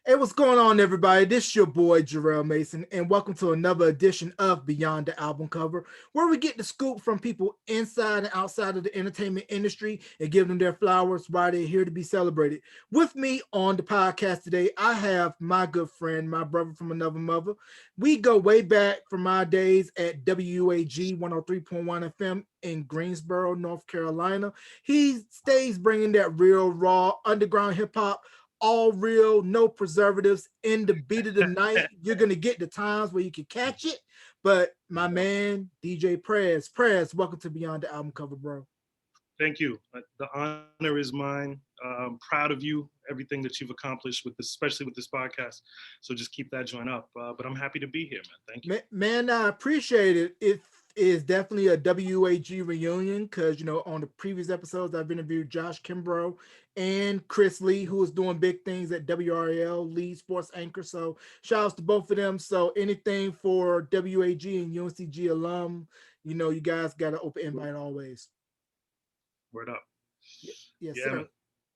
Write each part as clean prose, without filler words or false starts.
Hey, what's going on, everybody? This is your boy Jarrell Mason, and welcome to another edition of Beyond the Album Cover, where we get the scoop from people inside and outside of the entertainment industry and give them their flowers while they're here to be celebrated. With me on the podcast today, I have my good friend, my brother from another mother. We go way back from my days at WAG 103.1 FM in Greensboro, North Carolina. He stays bringing that real, raw, underground hip hop, all real, no preservatives in the beat of the night. You're gonna get the times where you can catch it. But my man, DJ Prez, welcome to Beyond the Album Cover, bro. Thank you. The honor is mine. Proud of you, everything that you've accomplished with this, especially with this podcast. So just keep that joint up. But I'm happy to be here, man. Thank you. Man, I appreciate it. It is definitely a WAG reunion because on the previous episodes I've interviewed Josh Kimbrough and Chris Lee, who is doing big things at WRL, lead sports anchor. So shout outs to both of them. So anything for WAG and UNCG alum, you guys got an open invite always. Word up. Yes, Yeah, man. sir.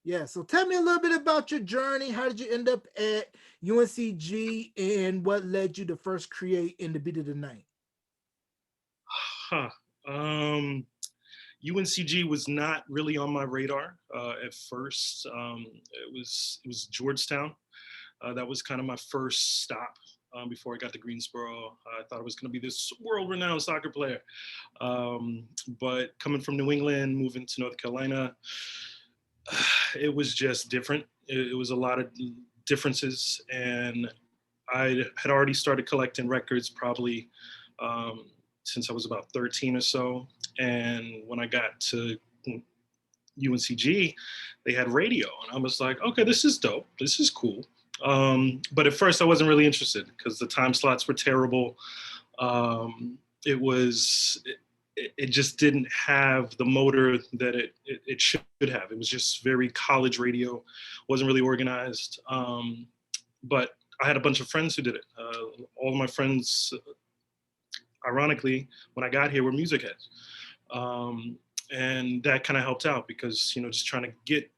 Yeah. So tell me a little bit about your journey. How did you end up at UNCG and what led you to first create In the Beat of the Night? Huh. Um, UNCG was not really on my radar at first. It was Georgetown. That was kind of my first stop before I got to Greensboro. I thought I was going to be this world-renowned soccer player. But coming from New England, moving to North Carolina, it was just different. It was a lot of differences, and I had already started collecting records probably um, since I was about 13 or so. And when I got to UNCG, they had radio, and I was like, okay, this is dope. This is cool. But at first, I wasn't really interested because the time slots were terrible. It was it just didn't have the motor that it should have. It was just very college radio, wasn't really organized. But I had a bunch of friends who did it. All of my friends, ironically, when I got here, were music heads. And that kind of helped out because, just trying to get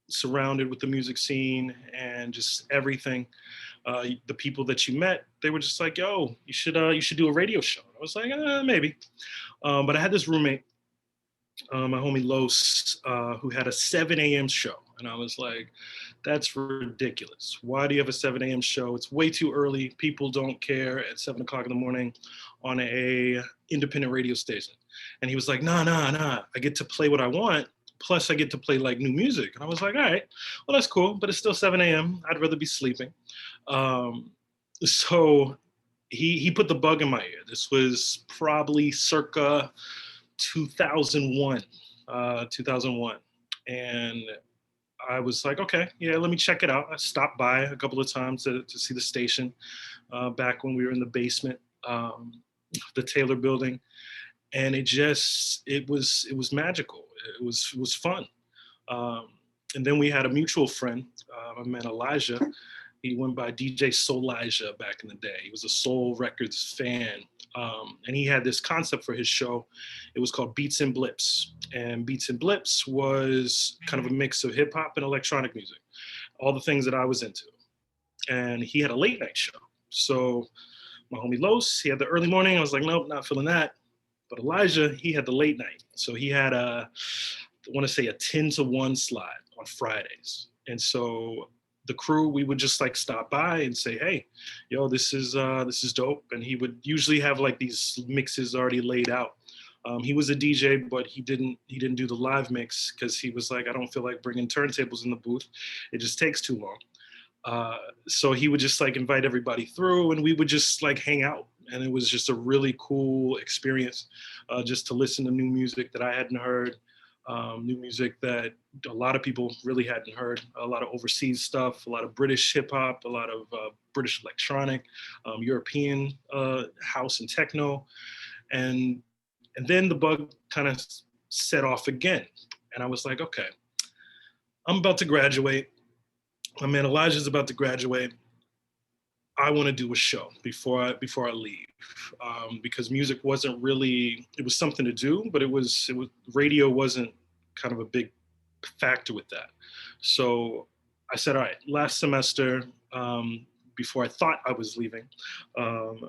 surrounded with the music scene and just everything. The people that you met, they were just like, "Yo, you should do a radio show." I was like, maybe. But I had this roommate, my homie Los, who had a 7 a.m. show, and I was like, "That's ridiculous. Why do you have a 7 a.m. show? It's way too early. People don't care at 7 o'clock in the morning on a independent radio station." And he was like, "Nah, nah, nah. I get to play what I want. Plus, I get to play like new music." And I was like, "All right, well, that's cool, but it's still 7 a.m. I'd rather be sleeping." Um, so he put the bug in my ear. This was probably circa 2001, 2001, and I was like, okay, yeah, let me check it out. I stopped by a couple of times to see the station back when we were in the basement, the Taylor building, and it was magical. It was fun. Um, and then we had a mutual friend, my man Elijah. He went by DJ Soulija back in the day. He was a Soul Records fan. And he had this concept for his show. It was called Beats and Blips. And Beats and Blips was kind of a mix of hip hop and electronic music, all the things that I was into. And he had a late night show. So my homie Los, he had the early morning. I was like, nope, not feeling that. But Elijah, he had the late night. So he had I want to say a 10 to 1 slot on Fridays. And so the crew, we would just like stop by and say, hey, yo, this is dope. And he would usually have like these mixes already laid out. He was a DJ, but he didn't do the live mix because he was like, I don't feel like bringing turntables in the booth. It just takes too long. Uh, so he would just like invite everybody through, and we would just like hang out. And it was just a really cool experience, just to listen to new music that I hadn't heard, new music that a lot of people really hadn't heard, a lot of overseas stuff, a lot of British hip hop, a lot of British electronic, European house and techno, and then the bug kind of set off again, and I was like, okay, I'm about to graduate. My man Elijah's about to graduate. I want to do a show before I leave, because music wasn't really, it was something to do, but it was radio wasn't kind of a big factor with that. So I said, all right, last semester, before I thought I was leaving. Um,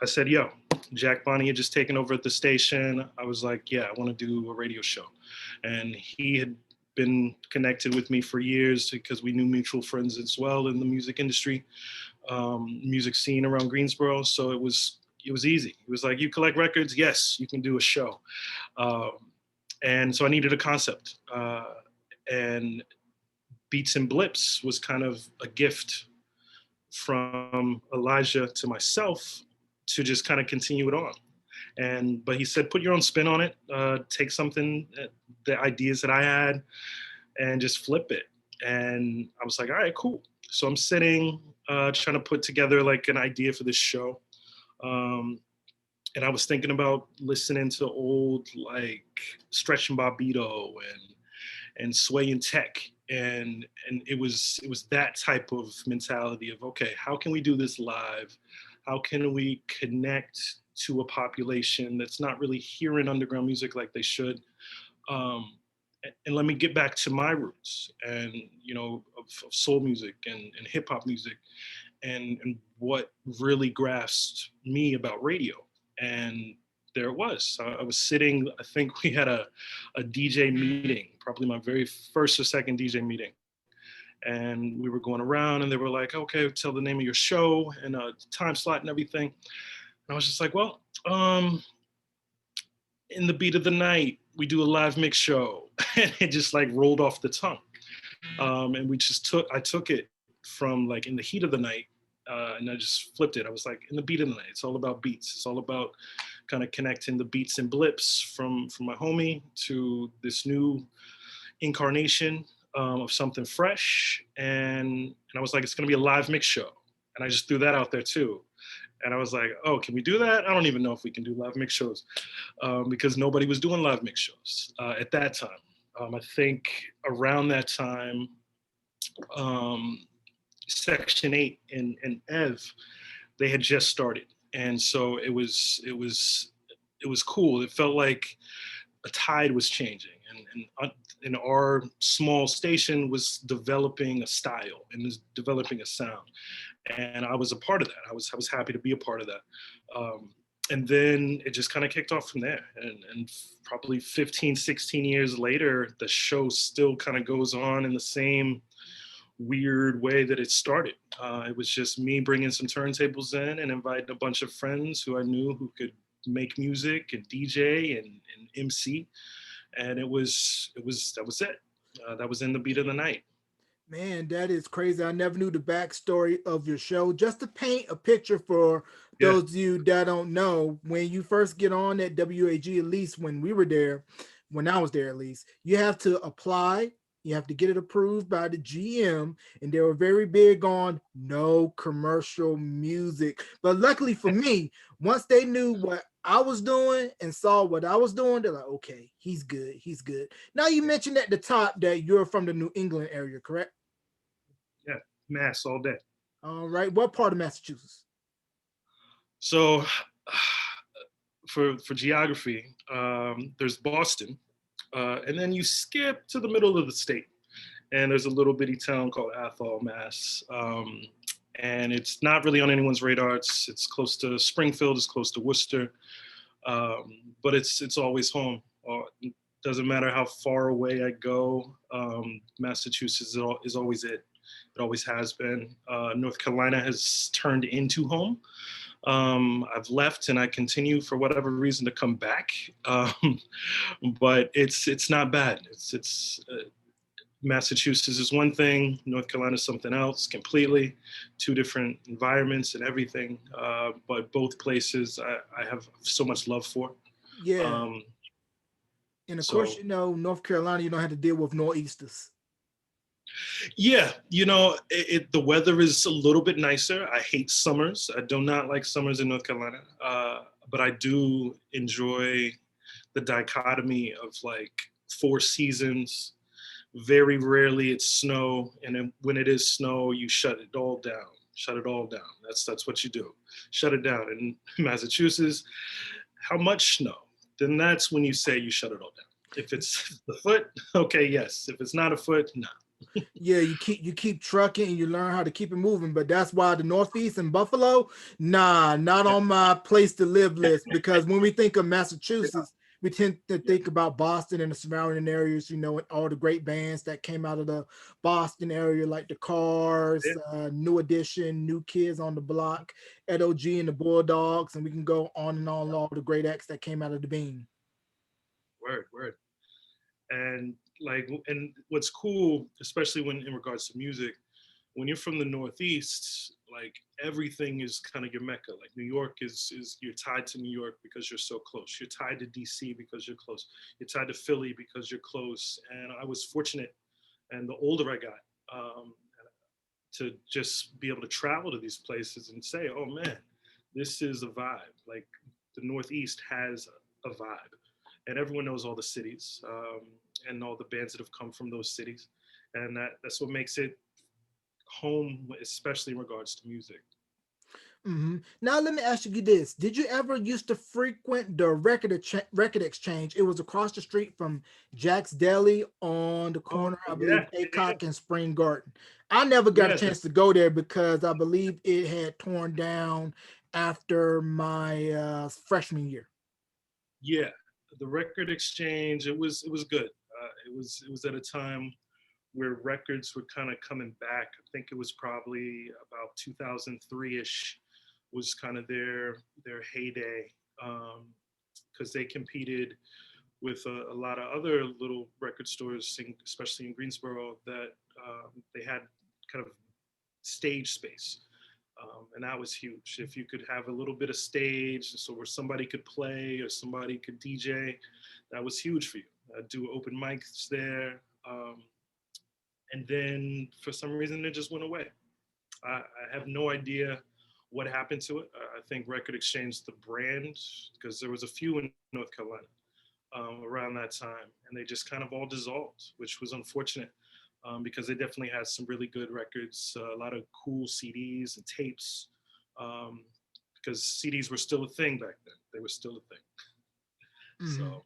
I said, yo, Jack Bonnie had just taken over at the station. I was like, yeah, I want to do a radio show. And he had been connected with me for years because we knew mutual friends as well in the music industry, music scene around Greensboro. So it was easy. It was like, you collect records? Yes, you can do a show. Um, and so I needed a concept. And Beats and Blips was kind of a gift from Elijah to myself to just kind of continue it on. But he said, put your own spin on it, take something, the ideas that I had, and just flip it. And I was like, all right, cool. So I'm sitting, trying to put together like an idea for this show. Um, and I was thinking about listening to old like Stretch and Bobbito and Sway and Tech, and it was that type of mentality of, okay, how can we do this live? How can we connect to a population that's not really hearing underground music like they should? Um, and let me get back to my roots and of soul music and hip hop music and what really grasped me about radio. And there it was. I was sitting, I think we had a DJ meeting, probably my very first or second DJ meeting. And we were going around and they were like, okay, tell the name of your show and time slot and everything. And I was just like, well, in the beat of the night, we do a live mix show. And it just like rolled off the tongue. And I took it from like in the heat of the night, and I just flipped it. I was like, in the beat of the night, it's all about beats. It's all about kind of connecting the beats and blips from my homie to this new incarnation of something fresh. And I was like, it's going to be a live mix show. And I just threw that out there too. And I was like, oh, can we do that? I don't even know if we can do live mix shows because nobody was doing live mix shows at that time. I think around that time, um, Section 8 and Ev, they had just started. And so it was cool. It felt like a tide was changing and our small station was developing a style and was developing a sound. And I was a part of that. I was happy to be a part of that. And then it just kind of kicked off from there. And probably 15, 16 years later, the show still kind of goes on in the same weird way that it started. It was just me bringing some turntables in and inviting a bunch of friends who I knew who could make music and DJ and MC. And that was it. That was in the beat of the night. Man, that is crazy. I never knew the backstory of your show. Just to paint a picture for Yeah. those of you that don't know, when you first get on at WAG, at least when we were there, when I was there at least, you have to apply. You have to get it approved by the GM, and they were very big on no commercial music. But luckily for me, once they knew what I was doing and saw what I was doing, they're like, okay, he's good. He's good. Now, you mentioned at the top that you're from the New England area, correct? Yeah, Mass all day. All right. What part of Massachusetts? So for geography, there's Boston, and then you skip to the middle of the state, and there's a little bitty town called Athol, Mass. And it's not really on anyone's radar. It's close to Springfield. It's close to Worcester, but it's always home. Doesn't matter how far away I go. Massachusetts is always it. It always has been. North Carolina has turned into home. I've left and I continue for whatever reason to come back, but it's not bad. It's Massachusetts is one thing, North Carolina is something else completely, two different environments and everything. But both places I have so much love for. Yeah. Um, And of course, so North Carolina, you don't have to deal with nor'easters. yeah, the weather is a little bit nicer. I hate summers. I do not like summers in North Carolina, but I do enjoy the dichotomy of like four seasons. Very rarely it's snow, and then when it is snow, you shut it all down. Shut it all down. That's what you do. Shut it down. In Massachusetts, how much snow? Then that's when you say you shut it all down. If it's a foot, okay, yes. If it's not a foot, no. Yeah, you keep trucking and you learn how to keep it moving. But that's why the Northeast and Buffalo, nah, not Yeah, on my place to live list. Because when we think of yeah, Massachusetts, we tend to yeah. think about Boston and the surrounding areas, and all the great bands that came out of the Boston area, like the Cars, Yeah. New Edition, New Kids on the Block, Ed OG and the Bulldogs, and we can go on and on all the great acts that came out of the Bean. Word, word. And and what's cool, especially when in regards to music, when you're from the Northeast, like everything is kind of your mecca. Like New York is you're tied to New York because you're so close. You're tied to DC because you're close. You're tied to Philly because you're close. And I was fortunate, and the older I got, to just be able to travel to these places and say, oh man, this is a vibe. Like the Northeast has a vibe, and everyone knows all the cities, and all the bands that have come from those cities, and that's what makes it home, especially in regards to music. Now let me ask you this: did you ever used to frequent the record exchange? It was across the street from Jack's Deli on the Oh corner, I believe, yeah, yeah, Acock and Spring Garden. I never got a yeah, chance to go there because I believe it had torn down after my freshman year. yeah. The record exchange, it was good. It was at a time where records were kind of coming back. I think it was probably about 2003 ish was kind of their heyday, because they competed with a lot of other little record stores, especially in Greensboro, that they had kind of stage space. And that was huge. If you could have a little bit of stage, so where somebody could play or somebody could DJ, that was huge for you. Do open mics there. And then for some reason, it just went away. I have no idea what happened to it. I think Record Exchange, the brand, because there was a few in North Carolina around that time, and they just kind of all dissolved, which was unfortunate, because they definitely had some really good records, a lot of cool CDs and tapes, um, because CDs were still a thing back then. They were still a thing. Mhm. So,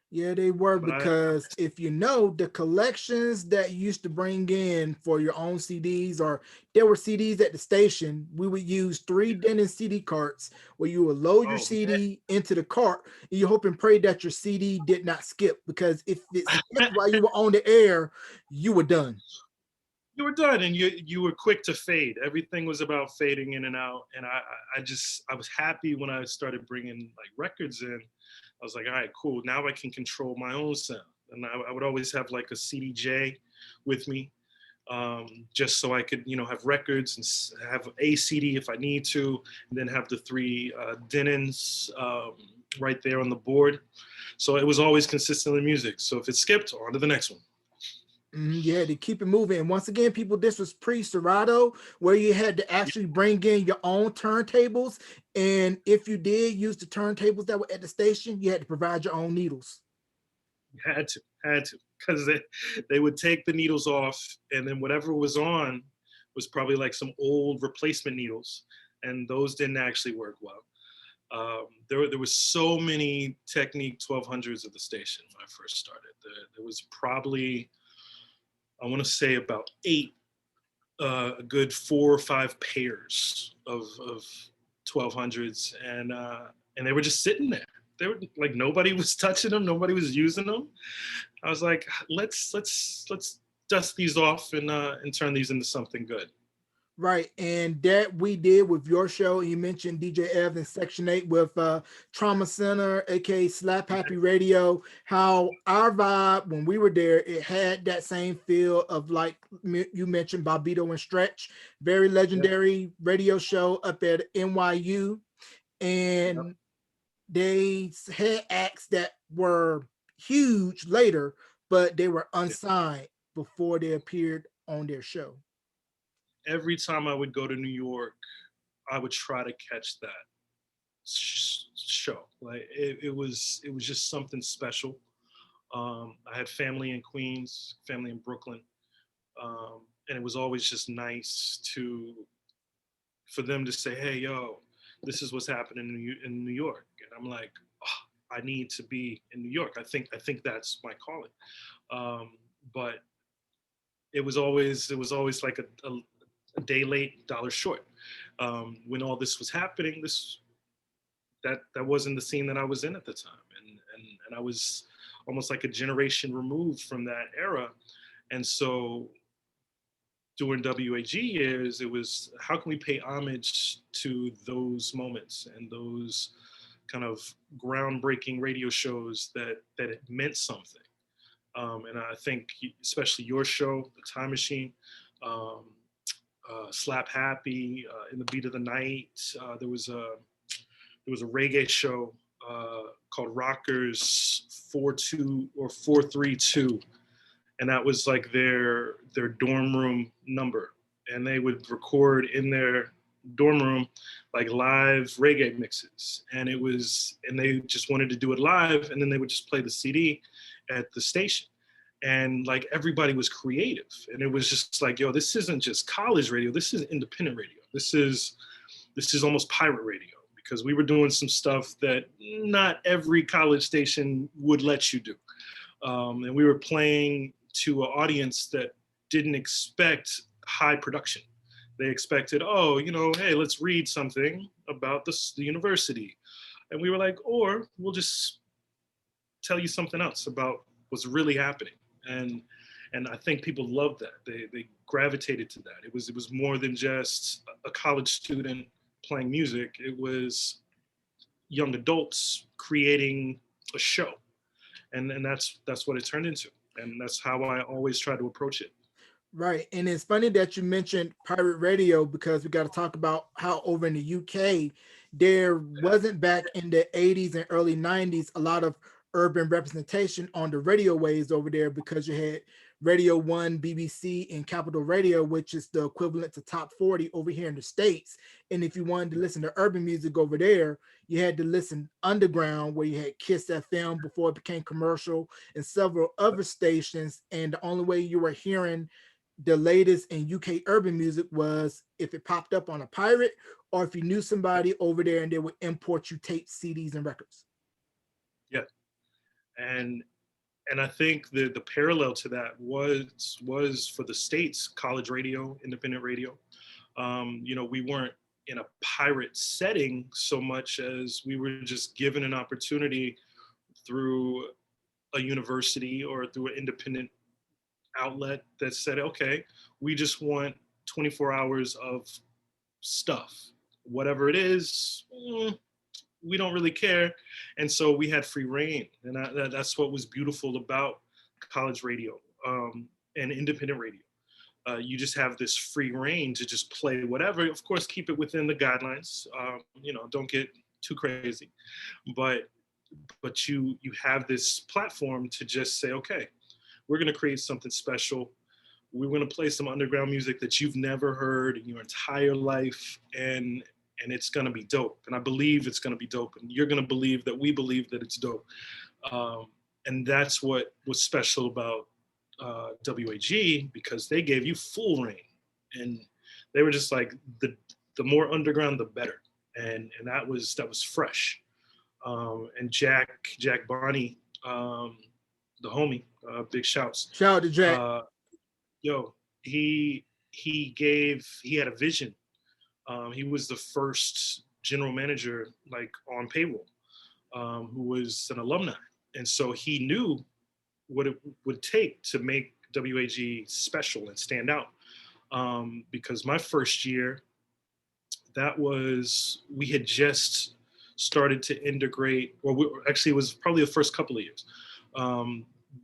Yeah, they were but because if you know the collections that you used to bring in for your own CDs, or there were CDs at the station, we would use three yeah. Denon CD carts where you would load your Oh man, CD into the cart and you hope and pray that your CD did not skip, because if it skipped while you were on the air, you were done. you were done, and you were quick to fade. Everything was about fading in and out, and I was happy when I started bringing like records in. I was like, all right, cool. Now I can control my own sound, and I would always have like a CDJ with me, just so I could, have records and have a CD if I need to, and then have the three Denons right there on the board. So it was always consistently music. So if it skipped, on to the next one. Yeah, to keep it moving. And once again, people, this was pre-Serato, where you had to Yeah, actually bring in your own turntables. And if you did use the turntables that were at the station, you had to provide your own needles. had to, because they would take the needles off, and then whatever was on was probably like some old replacement needles, and those didn't actually work well. There was so many Technique 1200s at the station when I first started. There was probably, I want to say, about eight, a good 4 or 5 pairs of 1200s, and they were just sitting there. They were like, nobody was touching them, nobody was using them. I was like, let's dust these off and turn these into something good. Right. And that we did with your show. You mentioned DJ Ev in Section 8 with Trauma Center, aka Slap Happy Radio. How our vibe when we were there, it had that same feel of, like you mentioned, Bobito and Stretch, very Yeah, legendary radio show up at NYU. yeah, And they had acts that were huge later, but they were yeah. unsigned before they appeared on their show. Every time I would go to New York, I would try to catch that show. Like it was just something special. I had family in Queens, family in Brooklyn, and it was always just nice to for them to say, "Hey, yo, this is what's happening in New York," and I'm like, oh, I need to be in New York. I think that's my calling. But it was always like a day late, dollar short. When all this was happening, that wasn't the scene that I was in at the time, and I was almost like a generation removed from that era. And so during WAG years, it was how can we pay homage to those moments and those kind of groundbreaking radio shows that it meant something. And I think especially your show, The Time Machine, um, Slap Happy, In the Beat of the Night. There was a reggae show called Rockers 42 or 432, and that was like their dorm room number, and they would record in their dorm room like live reggae mixes, and they just wanted to do it live, and then they would just play the CD at the station, and like everybody was creative, and it was just like, yo, this isn't just college radio, this is independent radio, this is almost pirate radio, because we were doing some stuff that not every college station would let you do. And we were playing to an audience that didn't expect high production. They expected, oh, hey, let's read something about the university. And we were like, or we'll just tell you something else about what's really happening. And I think people loved that. They gravitated to that. It was more than just a college student playing music. It was young adults creating a show, and that's what it turned into, and that's how I always try to approach it. Right. And it's funny that you mentioned pirate radio because we got to talk about how over in the UK, there wasn't back in the 80s and early 90s a lot of urban representation on the radio waves over there because you had Radio 1, BBC, and Capital Radio, which is the equivalent to Top 40 over here in the States. And if you wanted to listen to urban music over there, you had to listen underground where you had Kiss FM before it became commercial and several other stations. And the only way you were hearing the latest in UK urban music was if it popped up on a pirate or if you knew somebody over there and they would import you tapes, CDs, and records. Yeah, and and I think the parallel to that was for the states, college radio, independent radio. We weren't in a pirate setting so much as we were just given an opportunity through a university or through an independent outlet that said, okay, we just want 24 hours of stuff, whatever it is. We don't really care. And so we had free reign. And that's what was beautiful about college radio, and independent radio. You just have this free reign to just play whatever. Of course, keep it within the guidelines. Don't get too crazy, but you have this platform to just say, okay, we're going to create something special. We're going to play some underground music that you've never heard in your entire life, and it's going to be dope. And I believe it's going to be dope, and you're going to believe that we believe that it's dope. And that's what was special about WAG, because they gave you full reign, and they were just like, the more underground, the better. And that was fresh. And Jack Bonnie, the homie, big shouts. Shout out to Jack. Yo, he had a vision. He was the first general manager, like on payroll, who was an alumni, and so he knew what it would take to make WAG special and stand out. Because my first year, we had just started to integrate, actually, it was probably the first couple of years.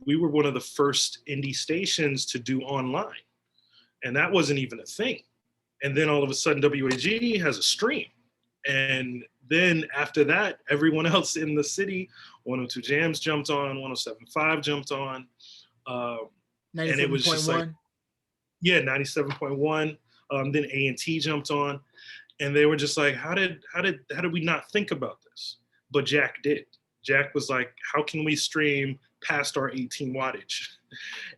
We were one of the first indie stations to do online, and that wasn't even a thing. And then all of a sudden, WAG has a stream. And then after that, everyone else in the city, 102 Jams jumped on, 107.5 jumped on. And it was just like, 97.1. yeah, 97.1. Then A&T jumped on. And they were just like, how did we not think about this? But Jack did. Jack was like, how can we stream past our 18 wattage?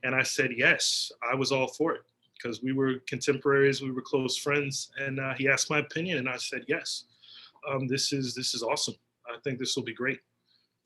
And I said, yes, I was all for it, because we were contemporaries, we were close friends, and he asked my opinion, and I said yes. This is awesome. I think this will be great.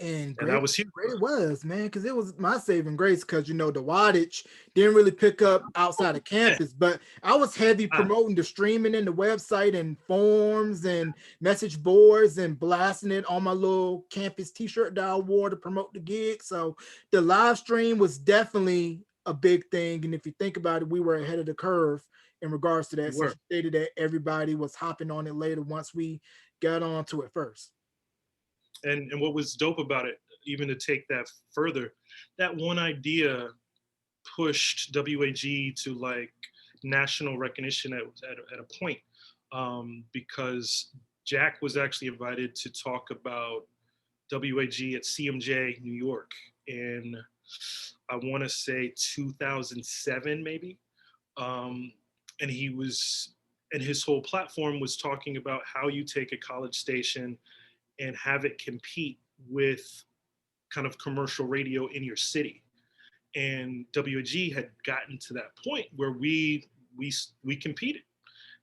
And and that great, was huge. great it was, man, because it was my saving grace. Because the wattage didn't really pick up outside of Yeah. campus, but I was heavy Ah, promoting the streaming in the website and forums and message boards and blasting it on my little campus T-shirt that I wore to promote the gig. So the live stream was definitely a big thing. And if you think about it, we were ahead of the curve in regards to we that, since were. you stated that everybody was hopping on it later once we got onto it first. And what was dope about it, even to take that further, that one idea pushed WAG to like national recognition at a point, because Jack was actually invited to talk about WAG at CMJ New York in, I want to say 2007 maybe, um, and he was, and his whole platform was talking about how you take a college station and have it compete with kind of commercial radio in your city. And WAG had gotten to that point where we competed,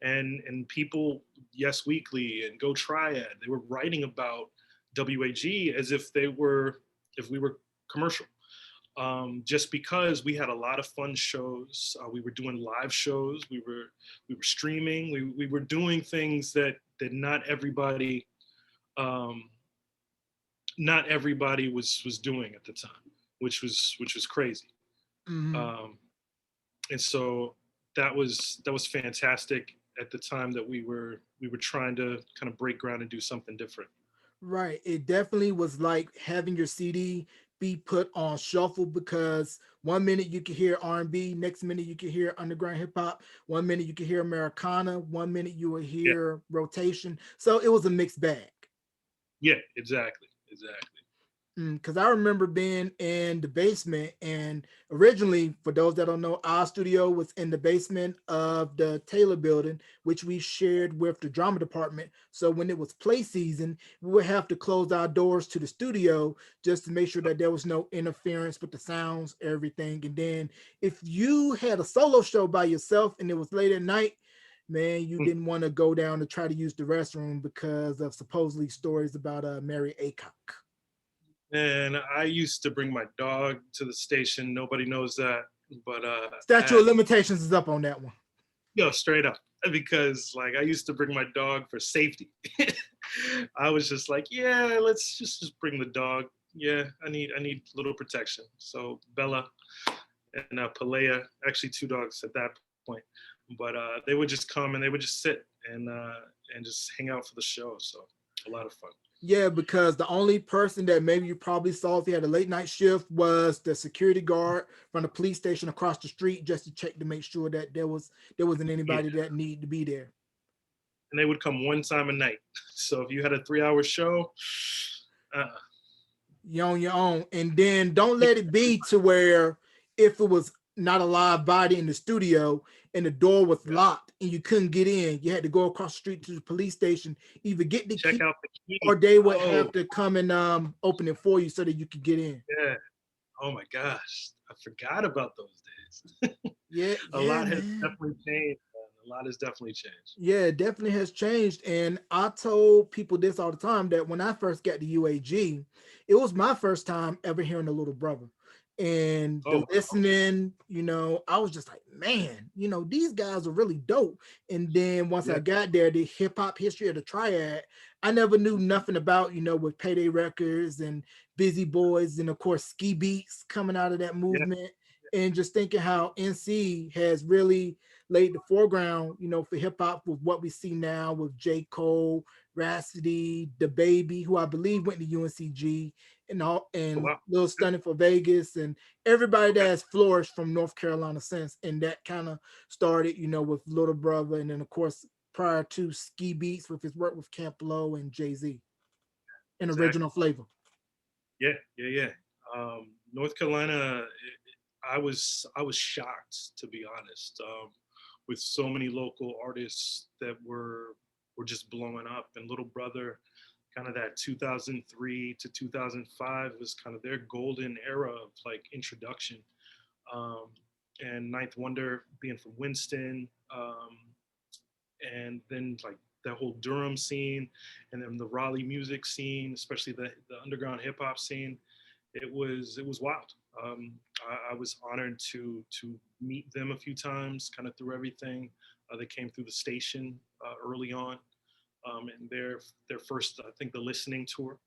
and people, Yes Weekly and Go Triad, they were writing about WAG as if they were, if we were commercial. Just because we had a lot of fun shows, we were doing live shows, we were streaming, we were doing things that um, not everybody was doing at the time, which was crazy. Mhm. Um, and so that was fantastic at the time that we were trying to kind of break ground and do something different. Right. It definitely was like having your CD be put on shuffle, because one minute you could hear R&B, next minute you could hear underground hip hop, one minute you could hear Americana, one minute you would Yeah, hear rotation. So it was a mixed bag. yeah, exactly. Because I remember being in the basement, and originally, for those that don't know, our studio was in the basement of the Taylor building, which we shared with the drama department. So when it was play season, we would have to close our doors to the studio just to make sure that there was no interference with the sounds, everything. And then if you had a solo show by yourself and it was late at night, man, you Mm. didn't want to go down to try to use the restroom because of supposedly stories about Mary Acock. And I used to bring my dog to the station. Nobody knows that, but Statute of limitations is up on that one. yo, straight up, because like I used to bring my dog for safety. I was just like, yeah, let's just bring the dog. Yeah, I need little protection. So Bella and Palea, actually two dogs at that point, but they would just come and they would just sit and just hang out for the show. So a lot of fun. Yeah, because the only person that maybe you probably saw if you had a late night shift was the security guard from the police station across the street, just to check to make sure that there wasn't Yeah, anybody that needed to be there. and they would come one time a night. So if you had a 3 hour show, uh, You're on your own. And then don't let it be to where if it was not a live body in the studio and the door was yeah, locked and you couldn't get in, you had to go across the street to the police station, either get the check key out the or key. they would Oh have to come and open it for you so that you could get in. yeah. Oh my gosh, I forgot about those days. Yeah, A yeah, lot has man. definitely changed. Man. A lot has definitely changed. Yeah, it definitely has changed. And I told people this all the time that when I first got to UAG, it was my first time ever hearing a little brother. And Oh the wow. listening, I was just like, man, these guys are really dope. And then once Yeah. I got there, the hip hop history of the triad, I never knew nothing about, with Payday Records and Busy Boys, and of course, Ski Beats coming out of that Yeah. movement. And just thinking how NC has really laid the foreground, for hip hop with what we see now with J. Cole, Rhapsody, the Baby, who I believe went to UNCG, and all, Oh, and wow. Lil Stunning for Vegas, and everybody that Okay. has flourished from North Carolina since. And that kind of started, with Little Brother, and then of course prior to Ski Beats with his work with Camp Low and Jay Z and Original Exactly. Flavor. Yeah. Yeah. Yeah. North Carolina. I was shocked, to be honest, with so many local artists that were just blowing up. And Little Brother, kind of that 2003 to 2005 was kind of their golden era of like introduction. Um, and Ninth Wonder being from Winston, and then like that whole Durham scene, and then the Raleigh music scene, especially the underground hip hop scene. It was wild. I was honored to meet them a few times, kind of through everything. They came through the station early on, and their first, I think, the listening tour.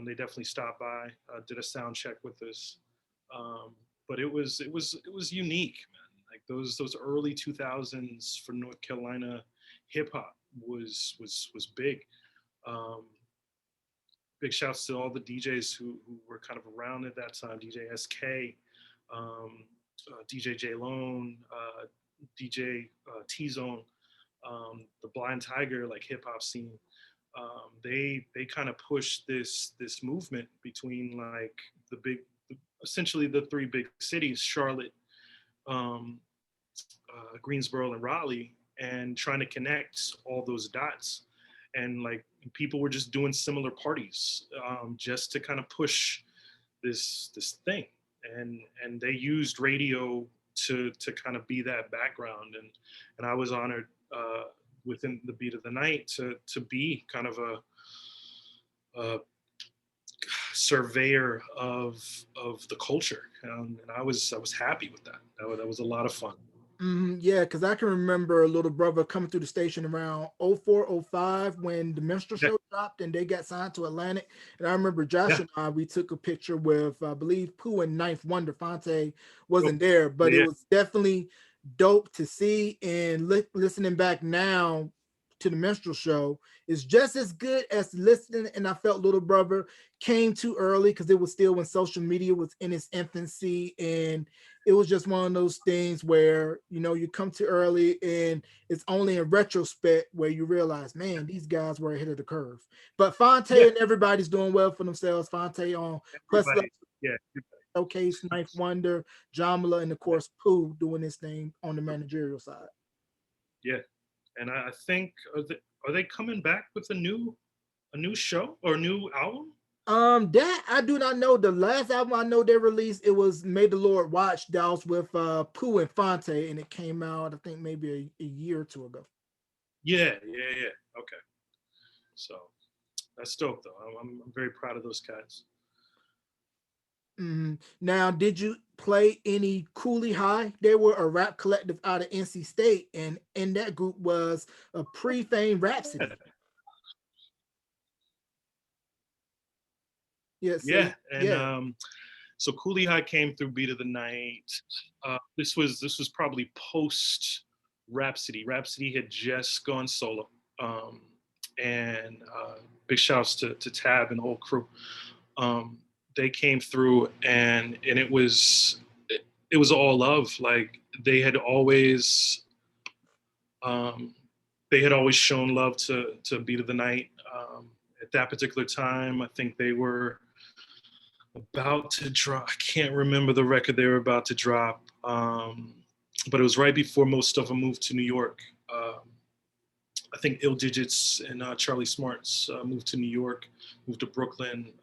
They definitely stopped by, did a sound check with us. Um, but it was unique, man. Like those early 2000s for North Carolina hip hop was big. Um, Big shouts to all the DJs who were kind of around at that time. DJ SK, um, DJ J Lone, DJ T Zone, the Blind Tiger like hip hop scene. They kind of pushed this movement between like the big, essentially the three big cities, Charlotte, um, Greensboro, and Raleigh, and trying to connect all those dots. And like people were just doing similar parties, just to kind of push this thing. And they used radio to kind of be that background. And I was honored, within the beat of the night, to be kind of a surveyor of the culture, and I was happy with that. That was a lot of fun. Yeah, because I can remember a little brother coming through the station around 04, 05 when the Minstrel Yeah, Show dropped and they got signed to Atlantic. And I remember Josh yeah, and I, we took a picture with, I believe, Pooh and Ninth Wonder. Fonte wasn't oh, there, but it yeah, was definitely dope to see. And listening back now to the Minstrel Show is just as good as listening. And I felt little brother came too early because it was still when social media was in its infancy, and it was just one of those things where you come too early, and it's only in retrospect where you realize, man, these guys were ahead of the curve. But Fonte yeah. and everybody's doing well for themselves. Fonte on Quest Everybody, yeah, Showcase, Ninth Wonder, Jamala, and of course Pooh doing his thing on the managerial side. yeah. And I think, are they coming back with a new show or a new album? That I do not know. The last album I know they released, it was May the Lord Watch. That was with Pooh and Fonte, and it came out I think maybe a year or two ago. Yeah, yeah, yeah. Okay, so that's dope though. I'm very proud of those cats. Now, did you play any Cooley High? They were a rap collective out of NC State, and in that group was a pre-fame Yeah, Rhapsody. Yeah, yeah. say And yeah. so Cooley High came through Beat of the Night. This was probably post Rhapsody. Rhapsody had just gone solo, um, and big shouts to Tab and the whole crew. Um, they came through, and it was all love. Like um, they had always shown love to Beat of the Night. At that particular time, I think they were about to drop. I can't remember the record they were about to drop, but it was right before most of them moved to New York. I think Ill Digits and Charlie Smarts moved to New York, moved to Brooklyn,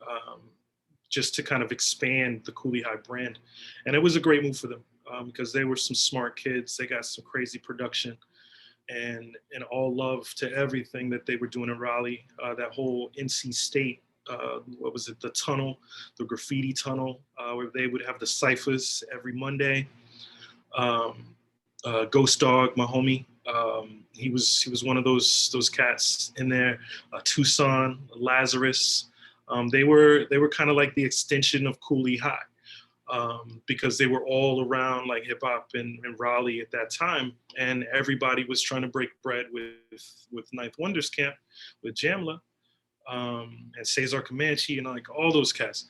just to kind of expand the Cooley High brand. And it was a great move for them, because they were some smart kids. They got some crazy production, and all love to everything that they were doing in Raleigh. That whole NC State, what was it, the tunnel, the graffiti tunnel, where they would have the ciphers every Monday. Um, Ghost Dog, my homie, he was one of those cats in there. Tucson, Lazarus, they were kind of like the extension of Cooley High, because they were all around like hip hop in Raleigh at that time, and everybody was trying to break bread with Ninth Wonders Camp, with Jamla, and Cesar Comanche, and like all those cats,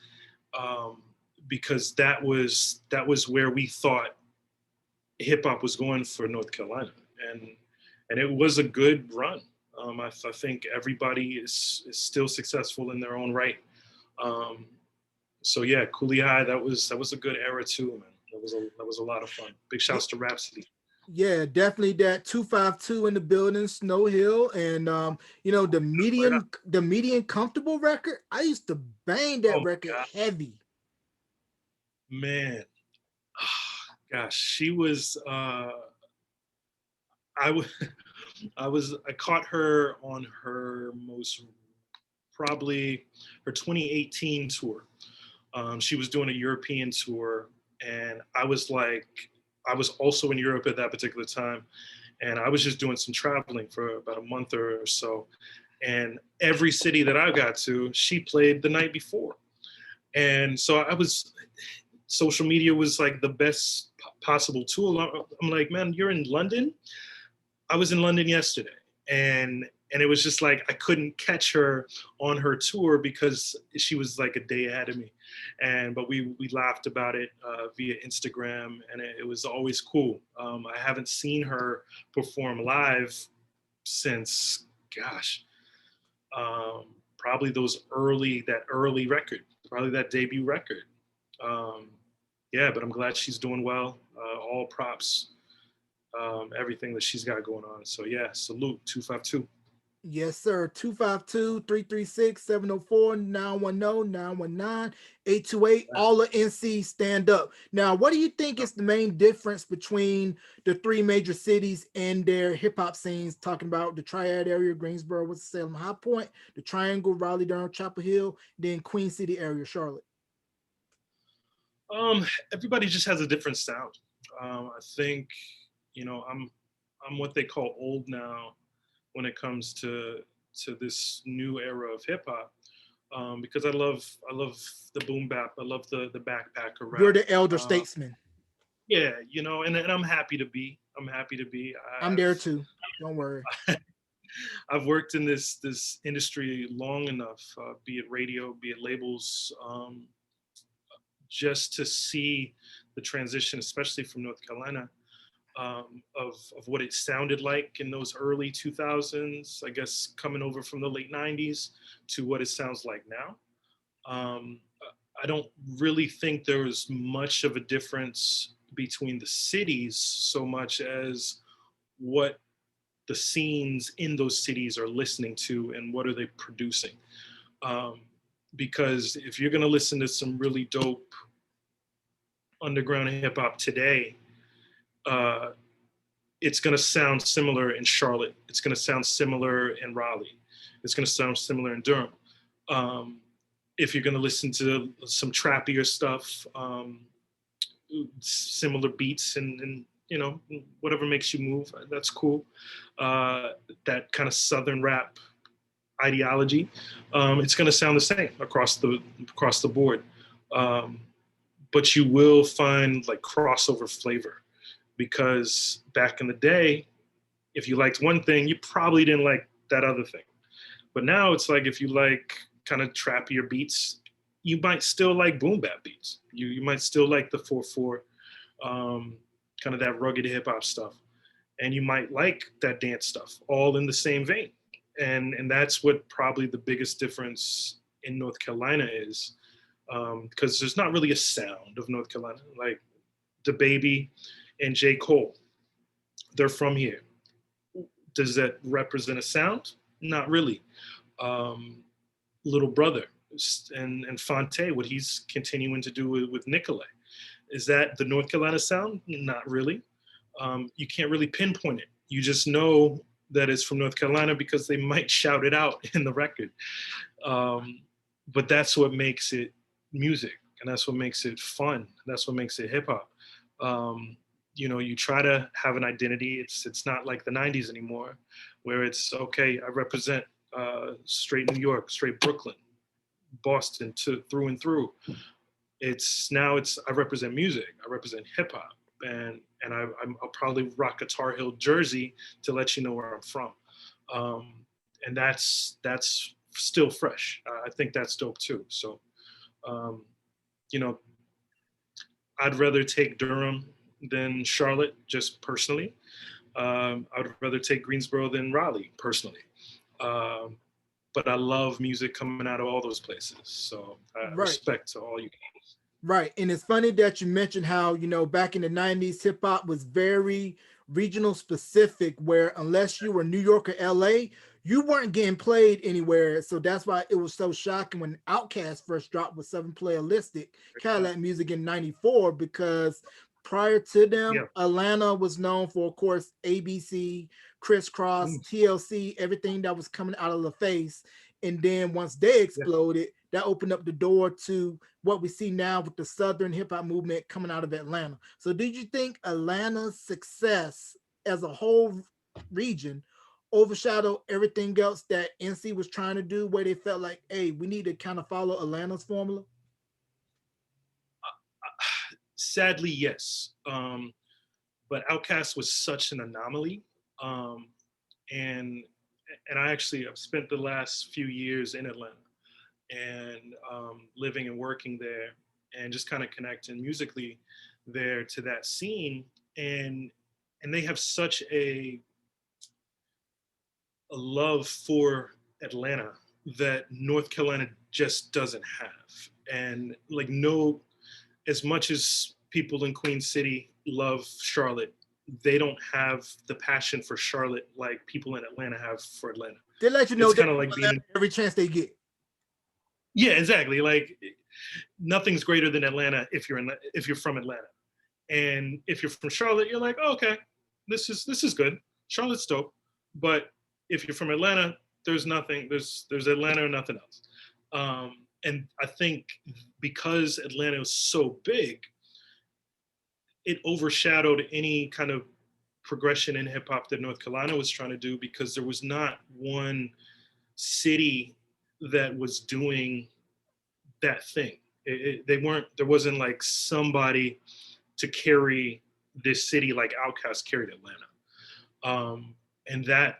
um, because that was where we thought hip hop was going for North Carolina, and it was a good run. I think everybody is still successful in their own right. Um, so yeah, Cooley High, that was a good era too, man. That was a lot of fun. Big Yeah, shouts to Rhapsody. yeah, definitely that 252 in the building, Snow Hill, and the Right up. median comfortable record. I used to bang Oh that my record god, heavy. man. Gosh, she was. I would. I caught her on her most probably her 2018 tour. She was doing a European tour, and I was also in Europe at that particular time, and I was just doing some traveling for about a month or so. And every city that I got to, she played the night before. And so I was, social media was like the best possible tool. I'm like, man, you're in London? I was in London yesterday, and it was just like I couldn't catch her on her tour because she was like a day ahead of me, and but we laughed about it via Instagram, and it was always cool. I haven't seen her perform live since, gosh, probably that early record, probably that debut record. Um, yeah, but I'm glad she's doing well. All props, everything that she's got going on. So yeah, salute 252. Yes, sir. 252-336-704-910-919-828. All the NC stand up. Now, what do you think is the main difference between the three major cities and their hip hop scenes? Talking about the Triad area, Greensboro, Winston-Salem, High Point, the Triangle, Raleigh, Durham, Chapel Hill, then Queen City area, Charlotte. Everybody just has a different sound. I think, I'm what they call old now when it comes to this new era of hip hop. Because I love the boom bap. I love the backpacker You're rap. the elder Uh, statesman. yeah, and I'm happy to be. I'm happy to be. I'm there too. Don't worry. I've worked in this industry long enough, be it radio, be it labels, just to see the transition, especially from North Carolina, of what it sounded like in those early 2000s, I guess coming over from the late 90s to what it sounds like now. Um, I don't really think there was much of a difference between the cities so much as what the scenes in those cities are listening to and what are they producing. Um, because if you're going to listen to some really dope underground hip hop today, uh, it's going to sound similar in Charlotte. It's going to sound similar in Raleigh. It's going to sound similar in Durham. Um, if you're going to listen to some trappier stuff, similar beats and whatever makes you move, that's cool. Uh, that kind of Southern rap ideology, it's going to sound the same across the board. Um, but you will find like crossover flavor because back in the day, if you liked one thing, you probably didn't like that other thing. But now it's like if you like kind of trappier beats, you might still like boom bap beats. You might still like the 4/4, kind of that rugged hip hop stuff, and you might like that dance stuff, all in the same vein. And that's what probably the biggest difference in North Carolina is, because there's not really a sound of North Carolina. Like the Baby and J. Cole, they're from here. Does that represent a sound? Not really. Um, Little Brother and Fonte, what he's continuing to do with Nicolay, is that the North Carolina sound? Not really. You can't really pinpoint it. You just know that it's from North Carolina because they might shout it out in the record. Um, but that's what makes it music, and that's what makes it fun. That's what makes it hip hop. Um, you try to have an identity. It's not like the '90s anymore, where it's okay. I represent straight New York, straight Brooklyn, Boston to through and through. It's I represent music. I represent hip hop, I'll probably rock a Tar Heel jersey to let you know where I'm from. And that's still fresh. I think that's dope too. So, um, you know, I'd rather take Durham than Charlotte, just personally. I'd rather take Greensboro than Raleigh, personally. Um, but I love music coming out of all those places. So Right. respect to all you guys. Right. And it's funny that you mentioned how, back in the 90s, hip hop was very regional specific, where unless you were New York or LA, you weren't getting played anywhere. So that's why it was so shocking when Outkast first dropped with Seven Player Listed Cadillac Music in 94, because Prior to them, Yeah. Atlanta was known for, of course, ABC, Crisscross, Mm, TLC, everything that was coming out of the face. And then once they yeah. exploded, that opened up the door to what we see now with the Southern hip hop movement coming out of Atlanta. So, did you think Atlanta's success as a whole region overshadowed everything else that NC was trying to do, where they felt like, hey, we need to kind of follow Atlanta's formula? Sadly, yes. But Outkast was such an anomaly. Um, and I actually have spent the last few years in Atlanta and living and working there and just kind of connecting musically there to that scene. And they have such a love for Atlanta that North Carolina just doesn't have. And like no, as much as people in Queen City love Charlotte, they don't have the passion for Charlotte like people in Atlanta have for Atlanta. They let you know It's they kind of love like being Atlanta in, every chance they get. yeah, exactly. Like nothing's greater than Atlanta if you're from Atlanta. And if you're from Charlotte, you're like, oh, okay, this is good. Charlotte's dope. But if you're from Atlanta, there's nothing. There's Atlanta or nothing else. And I think because Atlanta is so big, it overshadowed any kind of progression in hip hop that North Carolina was trying to do because there was not one city that was doing that thing. They weren't. There wasn't like somebody to carry this city like Outkast carried Atlanta, and that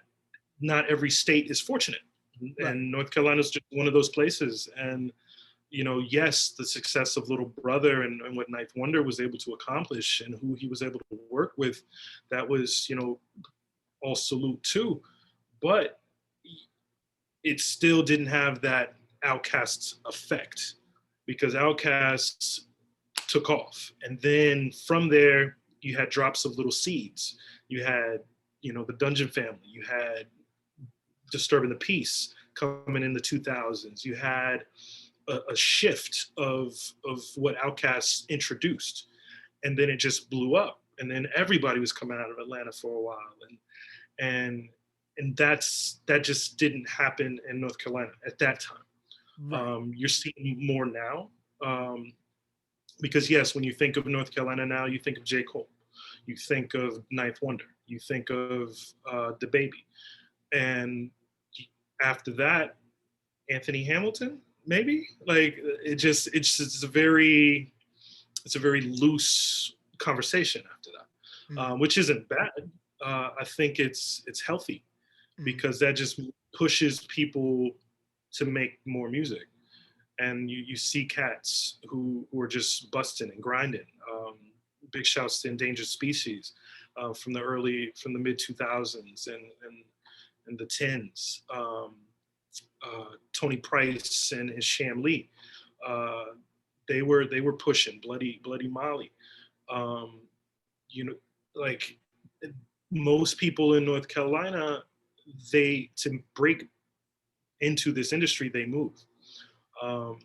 not every state is fortunate, Right. and North Carolina is just one of those places. And yes, the success of Little Brother and what Ninth Wonder was able to accomplish and who he was able to work with, that was all salute too, but it still didn't have that Outkast effect because Outkast took off. And then from there, you had drops of little seeds. You had, the Dungeon Family. You had Disturbing the Peace coming in the 2000s. You had a shift of what Outkast introduced, and then it just blew up. And then everybody was coming out of Atlanta for a while, and that just didn't happen in North Carolina at that time. Right. You're seeing more now. Because yes, when you think of North Carolina now, you think of J. Cole, you think of Ninth Wonder, you think of the Baby, and after that, Anthony Hamilton, maybe. Like it's a very loose conversation after that, Mm, which isn't bad. I think it's healthy mm. because that just pushes people to make more music. And you see cats who are just busting and grinding. Big shouts to Endangered Species from the mid 2000s and the tens. Tony Price and his Sham Lee, uh, they were pushing Bloody Molly. Um, you know, like most people in North Carolina, they to break into this industry, they move. Um,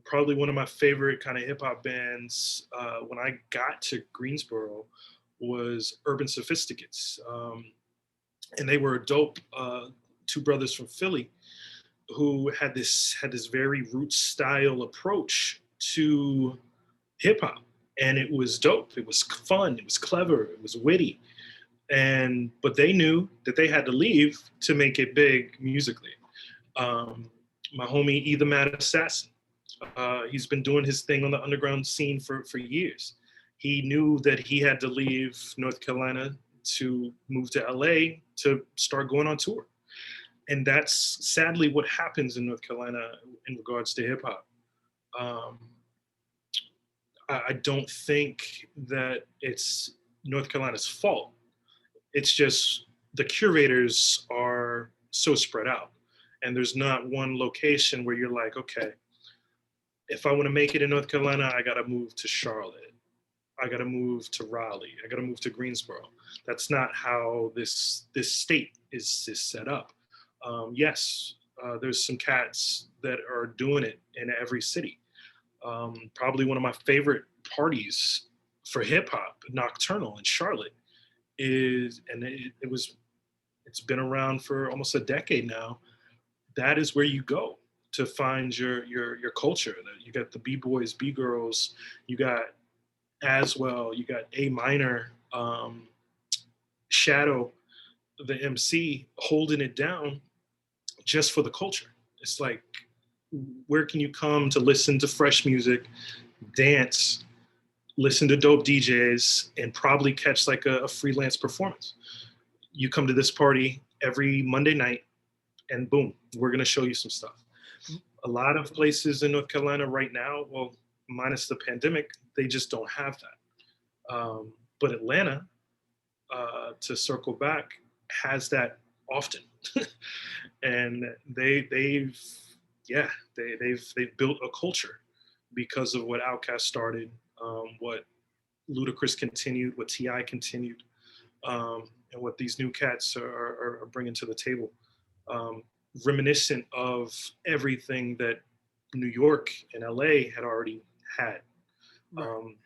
Probably one of my favorite kind of hip hop bands when I got to Greensboro was Urban Sophisticates, and they were a dope two brothers from Philly who had this very root style approach to hip hop, and it was dope. It was fun. It was clever. It was witty, and but they knew that they had to leave to make it big musically. Um, my homie Either Mad Assassin. He's been doing his thing on the underground scene for years. He knew that he had to leave North Carolina to move to LA to start going on tour. And that's sadly what happens in North Carolina in regards to hip hop. Um, I don't think that it's North Carolina's fault. It's just the curators are so spread out. And there's not one location where you're like, okay, if I want to make it in North Carolina, I got to move to Charlotte. I got to move to Raleigh. I got to move to Greensboro. That's not how this state is set up. Yes, there's some cats that are doing it in every city. Probably one of my favorite parties for hip hop, Nocturnal in Charlotte is, and it's been around for almost a decade now. That is where you go to find your culture. You got the b boys, b girls, you got as well, you got A Minor, Shadow, the MC holding it down just for the culture. It's like, where can you come to listen to fresh music, dance, listen to dope DJs, and probably catch like a freelance performance? You come to this party every Monday night, and boom, we're gonna show you some stuff. A lot of places in North Carolina right now, well, minus the pandemic, they just don't have that. But Atlanta, to circle back, has that often, and they've yeah they've built a culture because of what Outkast started, what Ludacris continued, what Ti continued, and what these new cats are bringing to the table, um, reminiscent of everything that New York and LA had already had, Right. um,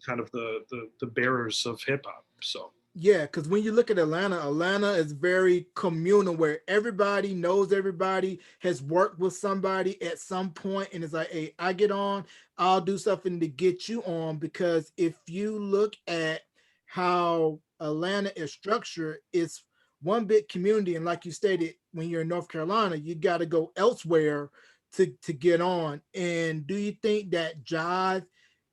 kind of the bearers of hip hop. So Yeah, because when you look at Atlanta, Atlanta is very communal where everybody knows everybody, has worked with somebody at some point, and it's like, hey, I get on, I'll do something to get you on. Because if you look at how Atlanta is structured, it's one big community. And like you stated, when you're in North Carolina, you got to go elsewhere to get on. And do you think that Jive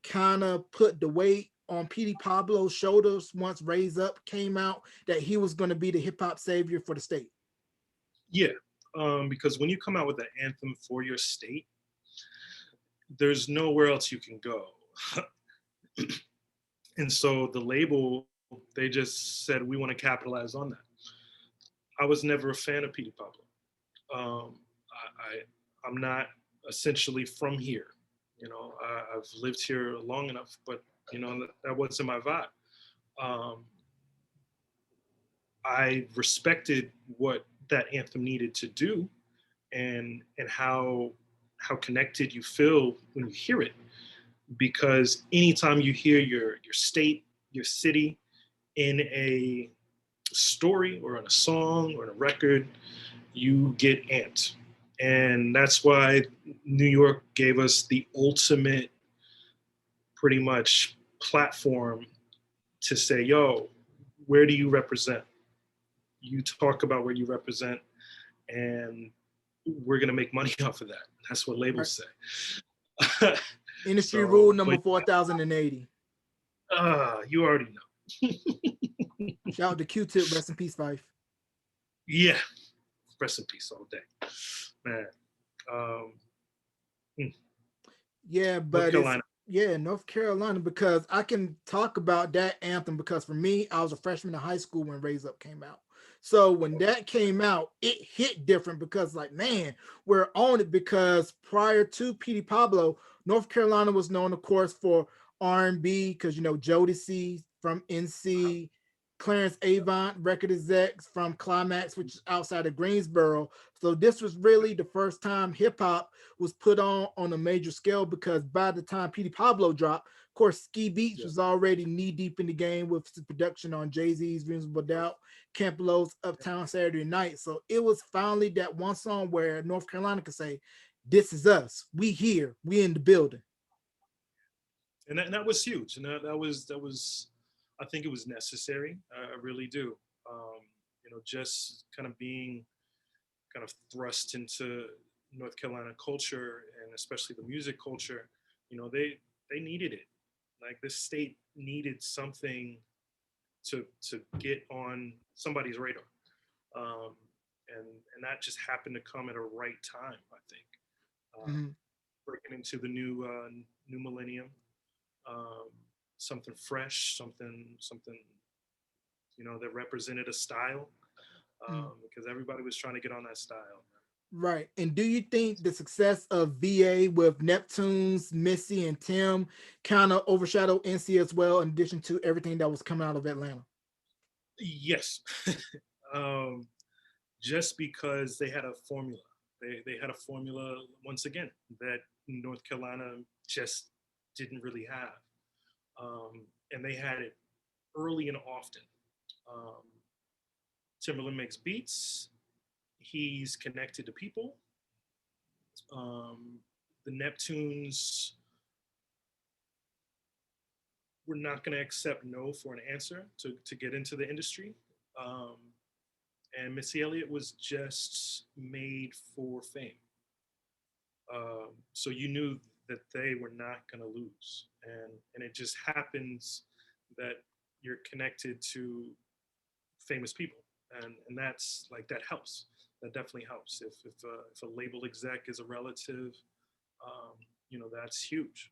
kind of put the weight on Petey Pablo's shoulders once Raise Up came out that he was going to be the hip hop savior for the state? yeah, because when you come out with an anthem for your state, there's nowhere else you can go. And so the label, they just said, we want to capitalize on that. I was never a fan of Petey Pablo. I'm not essentially from here. I've lived here long enough, but that wasn't my vibe. Um, I respected what that anthem needed to do, and how connected you feel when you hear it. Because anytime you hear your state, your city in a story or in a song or in a record, you get amped. And that's why New York gave us the ultimate, pretty much, platform to say, yo, where do you represent? You talk about where you represent, and we're going to make money off of that. That's what Right. labels say. Industry rule So, number but 4080. you already know. Shout out to Q-Tip, rest in peace, Fife. Yeah, rest in peace all day, man. Um, hmm, Yeah, North but it's Carolina. yeah, North Carolina, because I can talk about that anthem because for me, I was a freshman in high school when Raise Up came out. So when that came out, it hit different because like, man, we're on it. Because prior to Petey Pablo, North Carolina was known, of course, for R&B because Jodeci from NC, Clarence Avant, record execs from Climax, which is outside of Greensboro. So this was really the first time hip hop was put on a major scale, because by the time Petey Pablo dropped, of course, Ski Beats Yeah. was already knee deep in the game with his production on Jay-Z's Reasonable Doubt, Camp Lo's Uptown Saturday Night. So it was finally that one song where North Carolina could say, this is us. We here. We in the building. And that was huge, and that was, I think it was necessary. I really do. Um, just kind of being kind of thrust into North Carolina culture, and especially the music culture. They needed it. Like, this state needed something to get on somebody's radar, um, and that just happened to come at a right time, I think. Um, Mhm. Breaking into the new millennium, um, something fresh, something that represented a style, Mhm. because everybody was trying to get on that style. Right. And do you think the success of VA with Neptunes, Missy, and Tim kind of overshadowed NC as well, in addition to everything that was coming out of Atlanta? Yes, um, just because they had a formula. They had a formula, once again, that North Carolina just didn't really have. Um, and they had it early and often. Um, Timberland makes beats. He's connected to people. Um, the Neptunes were not going to accept no for an answer to get into the industry. Um, and Missy Elliott was just made for fame. So you knew that they were not going to lose. And it just happens that you're connected to famous people. And that's like, that helps. That definitely helps. If a label exec is a relative, um, that's huge.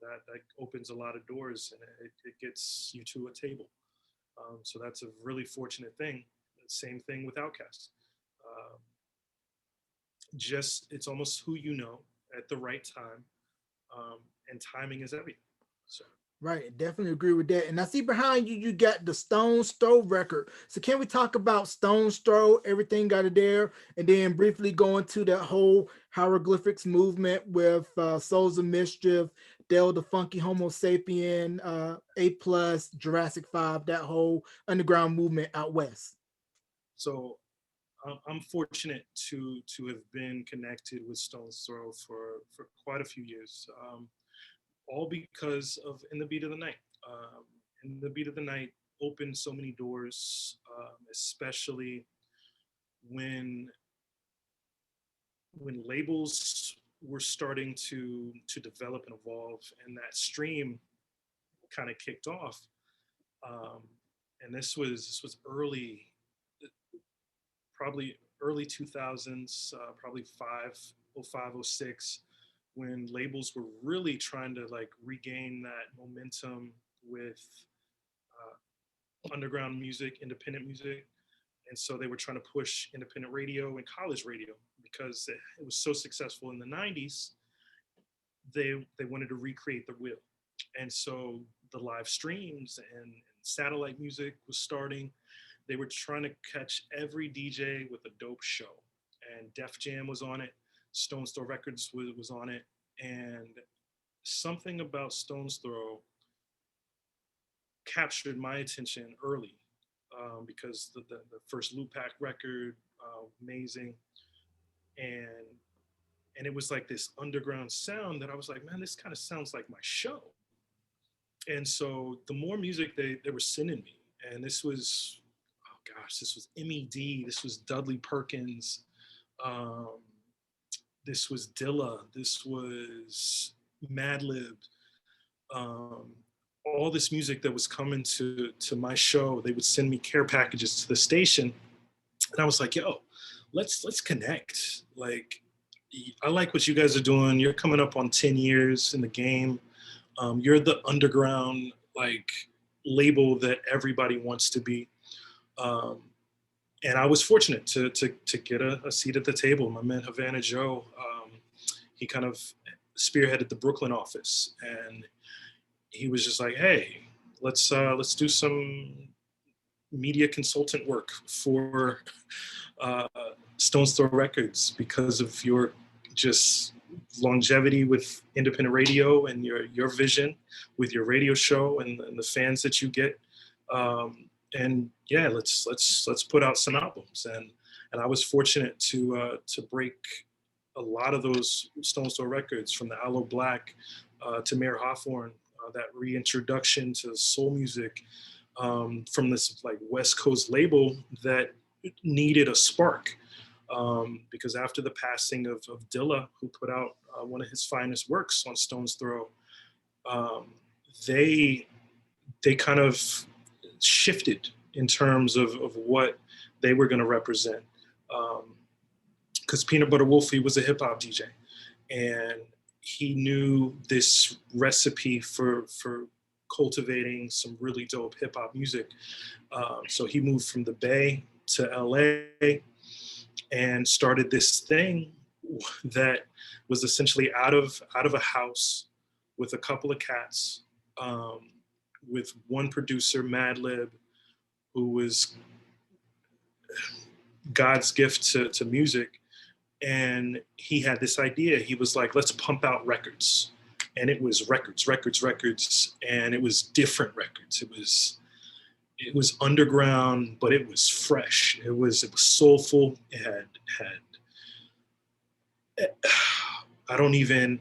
That opens a lot of doors, and it gets you to a table. So that's a really fortunate thing. Same thing with Outkast. Um, just it's almost who you know at the right time, um, and timing is everything. So Right, definitely agree with that. And I see behind you, you got the Stone's Throw record. So can we talk about Stone's Throw? Everything got it there, and then briefly go into that whole hieroglyphics movement with Souls of Mischief, Del the Funky Homo Sapien, A Plus, Jurassic 5, that whole underground movement out west. so I'm fortunate to have been connected with Stone's Throw for quite a few years, all because of In the Beat of the Night. In the Beat of the Night opened so many doors, especially when labels were starting to develop and evolve, and that stream kind of kicked off. Um, and this was early, probably early 2000s, probably 05, 06, when labels were really trying to like regain that momentum with underground music, independent music. And so they were trying to push independent radio and college radio because it was so successful in the 90s. They wanted to recreate the wheel. And so the live streams and satellite music was starting. They were trying to catch every DJ with a dope show. And Def Jam was on it. Stone's Throw Records was on it. And something about Stone's Throw captured my attention early, because the first Loop Pack record, amazing. And it was like this underground sound that I was like, man, this kind of sounds like my show. And so the more music they were sending me, and this was, oh gosh, this was MED, this was Dudley Perkins, um, this was Dilla, this was Madlib, um, all this music that was coming to my show. They would send me care packages to the station, and I was like, yo, let's connect. Like, I like what you guys are doing. You're coming up on 10 years in the game. You're the underground like label that everybody wants to be. Um, and I was fortunate to get a seat at the table. My man Havana Joe, he kind of spearheaded the Brooklyn office, and he was just like, "Hey, let's do some media consultant work for uh, Stone's Throw Records because of your just longevity with independent radio and your vision with your radio show and the fans that you get. And yeah, let's put out some albums." And I was fortunate to break a lot of those Stone's Throw records, from the Aloe Black to Mayor Hawthorne, that reintroduction to soul music, from this like West Coast label that needed a spark. Because after the passing of Dilla, who put out one of his finest works on Stone's Throw, um, they they kind of shifted in terms of what they were going to represent. Because Peanut Butter Wolfie was a hip hop DJ, and he knew this recipe for cultivating some really dope hip hop music. So he moved from the Bay to LA and started this thing that was essentially out of a house with a couple of cats, um, with one producer, Madlib, who was God's gift to music. And he had this idea. He was like, let's pump out records. and it was records, and it was different records. It was underground, but it was fresh. It was soulful. It had I don't even.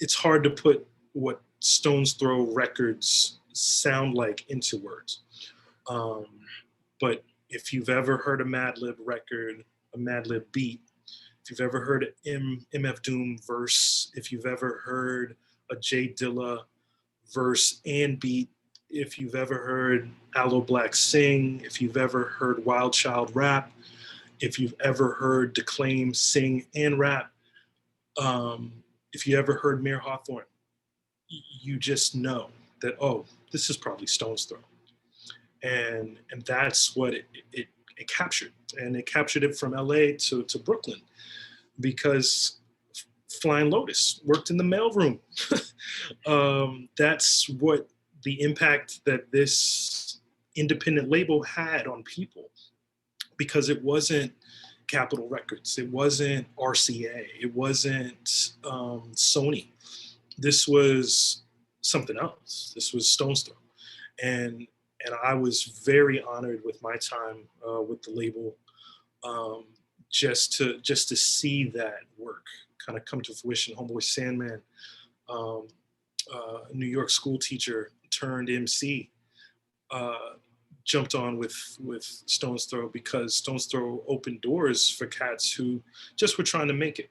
It's hard to put what Stones Throw records sound like into words. Um, but if you've ever heard a Madlib record, a Madlib beat, if you've ever heard an MF Doom verse, if you've ever heard a Jay Dilla verse and beat, if you've ever heard Aloe Black sing, if you've ever heard Wild Child rap, if you've ever heard Declaim sing and rap, um, if you ever heard Mayor Hawthorne, you just know that, oh, this is probably Stone's Throw. And that's what it captured. And it captured it from LA to Brooklyn, because Flying Lotus worked in the mailroom. That's what the impact that this independent label had on people, because it wasn't Capitol Records, it wasn't RCA, it wasn't Sony. This was something else. This was Stone's Throw, and I was very honored with my time with the label, um, just to see that work kind of come to fruition. Homeboy Sandman, um, New York school teacher turned MC, uh, jumped on with Stone's Throw, because Stone's Throw opened doors for cats who just were trying to make it,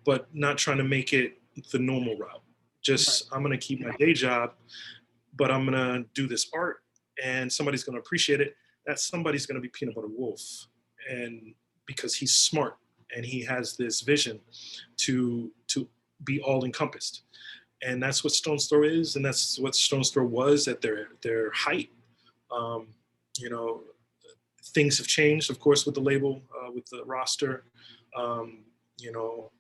but not trying to make it the normal route. Right. Just, I'm gonna keep my day job, but I'm gonna do this art, and somebody's gonna appreciate it. That somebody's gonna be Peanut Butter Wolf, and because he's smart and he has this vision to be all encompassed, and that's what Stone's Throw is, and that's what Stone's Throw was at their height. Um, you know, things have changed, of course, with the label, with the roster. Um, you know,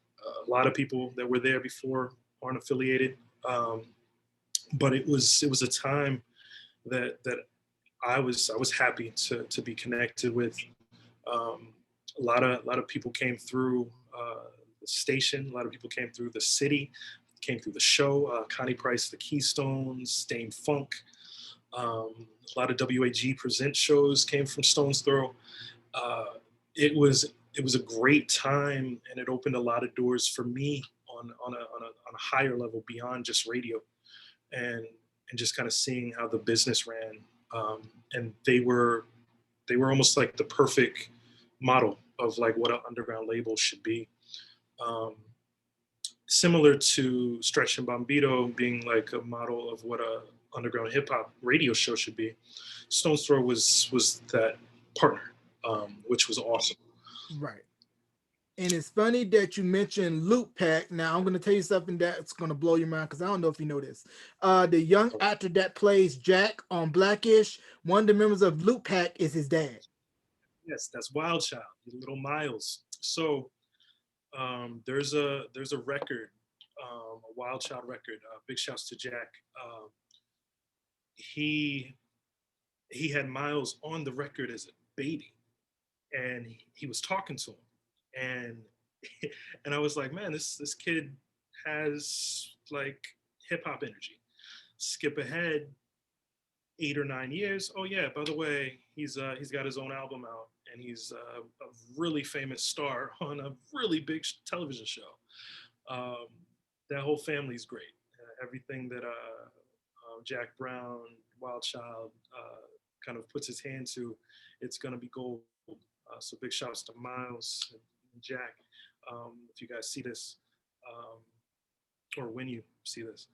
a lot of people that were there before aren't affiliated, um, but it was a time that I was happy to be connected with. Um, a lot of people came through the station. A lot of people came through the city, came through the show. Connie Price, the Keystones, Dane Funk. A lot of WAG present shows came from Stone's Throw. Uh, it was a great time, and it opened a lot of doors for me on a higher level beyond just radio, and just kind of seeing how the business ran. And they were almost like the perfect model of like what an underground label should be. Um, Similar to Stretch and Bombito being like a model of what a underground hip hop radio show should be. Stone's Throw was that partner, which was awesome. Right. And it's funny that you mentioned Loop Pack. Now I'm going to tell you something that's going to blow your mind, because I don't know if you know this. The young actor that plays Jack on Blackish, one of the members of Loop Pack is his dad. Yes, that's Wild Child, Little Miles. So there's a record, a Wild Child record. Big shouts to Jack. He he had Miles on the record as a baby, and he was talking to him, and and I was like, man, this kid has like hip hop energy. Skip ahead 8 or 9 years. Oh yeah, by the way, he's got his own album out, and he's a really famous star on a really big television show. Um, that whole family's great. Everything that Jack Brown, Wild Child, kind of puts his hand to, it's gonna be gold. So big shouts to Miles and Jack. If you guys see this, um, or when you see this,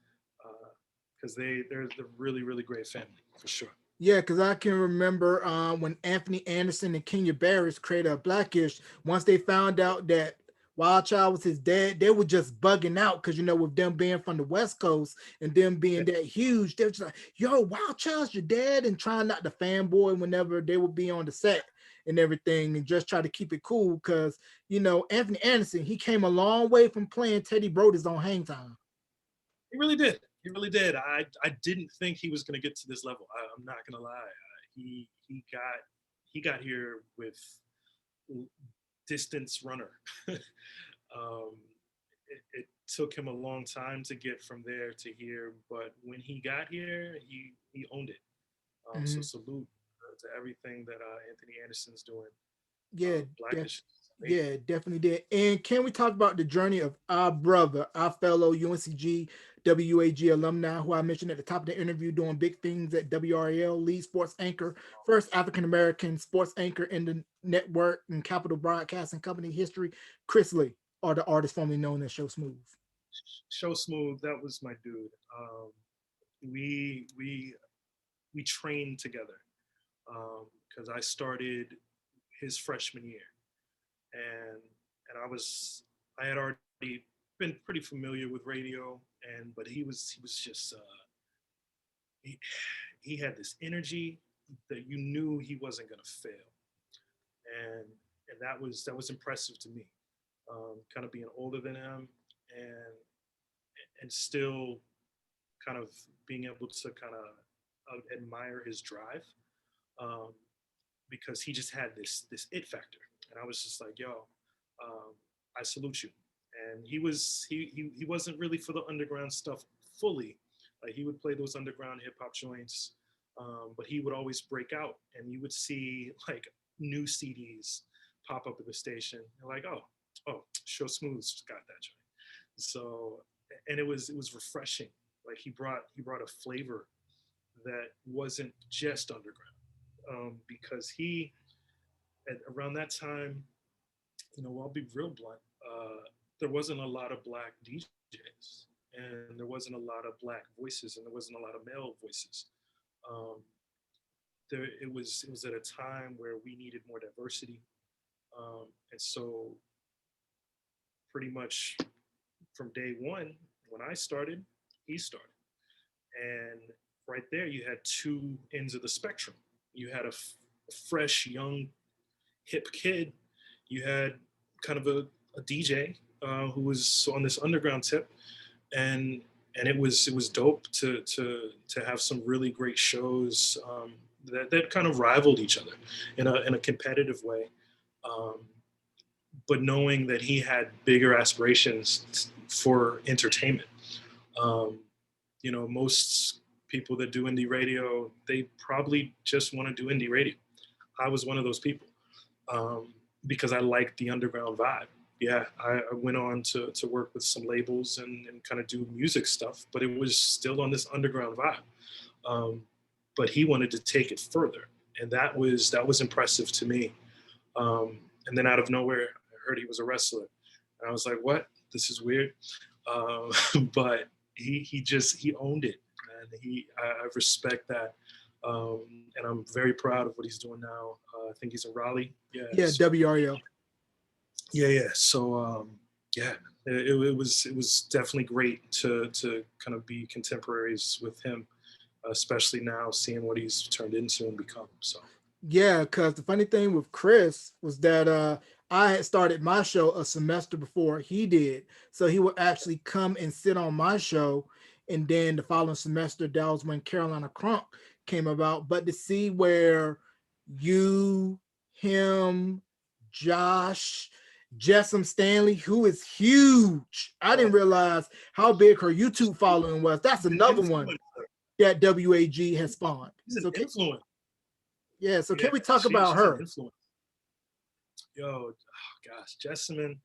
because they're really great family for sure. Yeah, because I can remember when Anthony Anderson and Kenya Barris created a Blackish. Once they found out that Wild Child was his dad, they were just bugging out, because with them being from the West Coast and them being Yeah, that huge, they were just like, "Yo, Wild Child's your dad," and trying not to fanboy whenever they would be on the set and everything, and just try to keep it cool. Because Anthony Anderson, he came a long way from playing Teddy Brothers on Hang Time. he really did. He really did. I didn't think he was going to get to this level. I'm not going to lie. He got here with distance runner. um, took him a long time to get from there to here, but when he got here, he owned it. So Mhm. salute to everything that Anthony Anderson's doing. Yeah, def- Blackish is amazing. yeah, definitely did. And can we talk about the journey of our brother, our fellow UNCG WAG alumni, who I mentioned at the top of the interview, doing big things at WRL, lead sports anchor, first African American sports anchor in the network and Capital Broadcasting Company history, Chris Lee, or the artist formerly known as Show Smooth. Show Smooth, that was my dude. We trained together because I started his freshman year, and I had already been pretty familiar with radio, and but he was just he he had this energy that you knew he wasn't gonna fail, and that was impressive to me. Kind of being older than him, and still kind of being able to kind of admire his drive, um, because he just had this it factor, and I was just like, yo, um, I salute you. And he wasn't really for the underground stuff fully. Like he would play those underground hip hop joints, but he would always break out, and you would see like new CDs pop up at the station, and like, oh, Show Smooth's got that joint. So, and it was refreshing. Like he brought a flavor that wasn't just underground, because he around that time, I'll be real blunt. There wasn't a lot of black DJs, and there wasn't a lot of black voices, and there wasn't a lot of male voices. Um, it was at a time where we needed more diversity, and so pretty much from day one, when I started, he started, and right there you had two ends of the spectrum. You had a fresh young hip kid. You had kind of a DJ who was on this underground tip, and it was dope to have some really great shows that kind of rivaled each other in a competitive way. Um, but knowing that he had bigger aspirations for entertainment. Um, most people that do indie radio, they probably just want to do indie radio. I was one of those people, because I liked the underground vibe. Yeah, I went on to work with some labels and kind of do music stuff, but it was still on this underground vibe. Um, but he wanted to take it further, and that was impressive to me. And then out of nowhere, I heard he was a wrestler, and I was like, "What? This is weird." But he owned it, and I respect that, and I'm very proud of what he's doing now. I think he's in Raleigh. Yeah. Yeah, So WRL. yeah. So yeah, it was definitely great to kind of be contemporaries with him, especially now seeing what he's turned into and become. So Yeah, because the funny thing with Chris was that I had started my show a semester before he did. So he would actually come and sit on my show. And then the following semester, that was when Carolina Crunk came about. But to see where you, him, Josh, Jessam Stanley, who is huge. I didn't oh, realize how big her YouTube following was. That's he's an another one influencer. that WAG has spawned. He's an So influence. yeah, so Yeah, can we talk about she's an her? influence. Yo, oh gosh, Jessamine,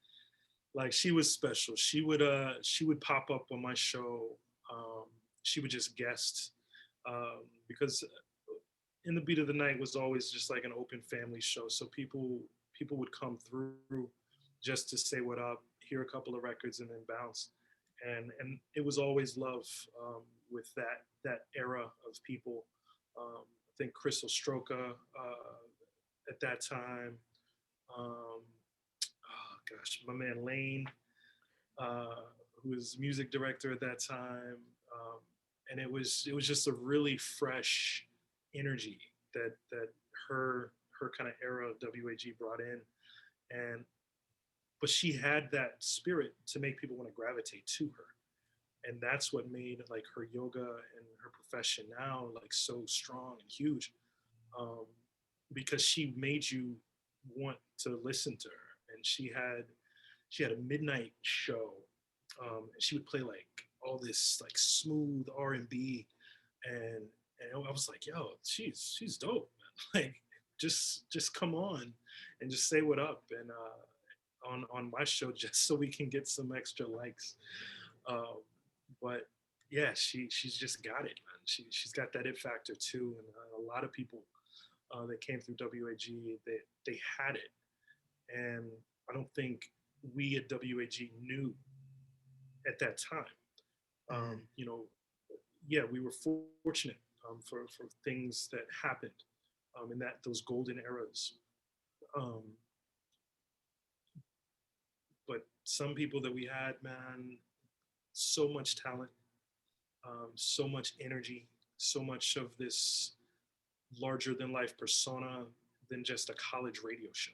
like she was special. She would pop up on my show. Um, she would just guest, because in the beat of the night was always just like an open family show. So people would come through just to say what up, hear a couple of records, and then bounce. And it was always love, with that era of people. I think Crystal Stroka at that time. Oh gosh, my man Lane, uh, who was music director at that time, and it was just a really fresh energy that her kind of era of WAG brought in, and but she had that spirit to make people want to gravitate to her, and that's what made like her yoga and her profession now like so strong and huge, um, because she made you want to listen to her, and she had a midnight show And she would play like all this like smooth R&B, and I was like, yo, she's dope, man. Like, just come on and just say what up, and on my show, just so we can get some extra likes. Uh, but yeah, she's just got it, man. She's got that it factor too, and a lot of people that came through WAG, they had it, and I don't think we at WAG knew at that time. Mhm. You know, yeah, we were fortunate for things that happened in that those golden eras. Um, but some people that we had, man, so much talent, so much energy, so much of this larger than life persona than just a college radio show.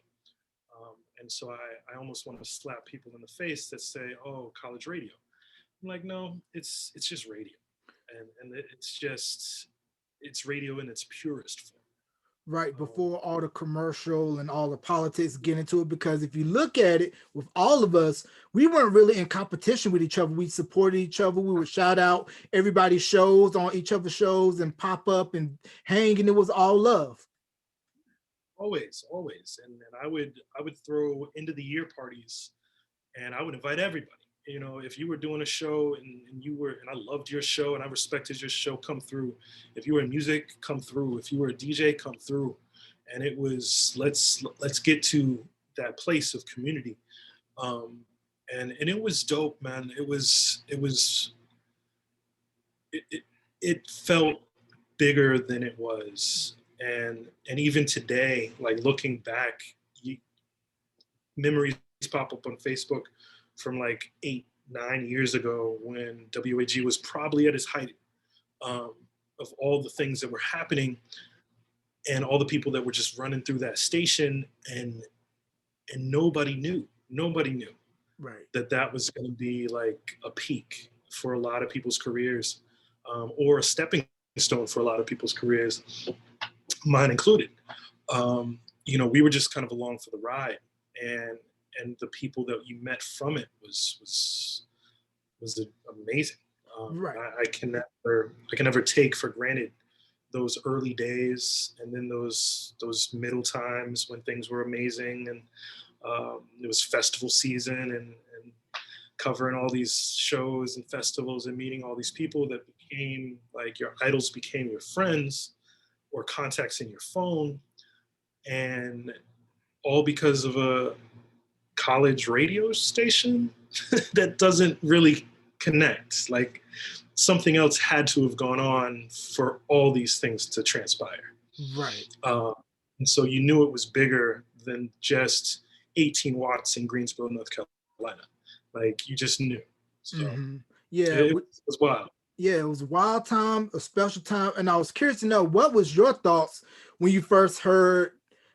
And so I almost want to slap people in the face that say, "Oh, college radio." I'm like, no, it's just radio, and it's radio in its purest form. Right Um, before all the commercial and all the politics get into it, because if you look at it with all of us, we weren't really in competition with each other. We supported each other. We would shout out everybody's shows on each other's shows and pop up and hang, and it was all love. always, and I would throw end of the year parties, and I would invite everybody. You know, if you were doing a show and you were, and I loved your show and I respected your show, come through. If you were in music, come through. If you were a DJ, come through. And it was let's get to that place of community. Um, and it was dope, man. It it felt bigger than it was, and even today, like looking back, you, memories pop up on Facebook from like 8 9 years ago when WAG was probably at its height, um, of all the things that were happening and all the people that were just running through that station, and nobody knew Right. that that was going to be like a peak for a lot of people's careers, or a stepping stone for a lot of people's careers, mine included. We were just kind of along for the ride, and the people that you met from it was amazing. Right. I can never take for granted those early days, and then those middle times when things were amazing, and it was festival season, and covering all these shows and festivals and meeting all these people that became like your idols, became your friends or contacts in your phone, and all because of a college radio station that doesn't really connect. Like, something else had to have gone on for all these things to transpire. Right. Uh, and so you knew it was bigger than just 18 watts in Greensboro, North Carolina. Like, you just knew. So Hmm. Yeah. it was wild. Yeah, it was a wild time, a special time, and I was curious to know what was your thoughts when you first heard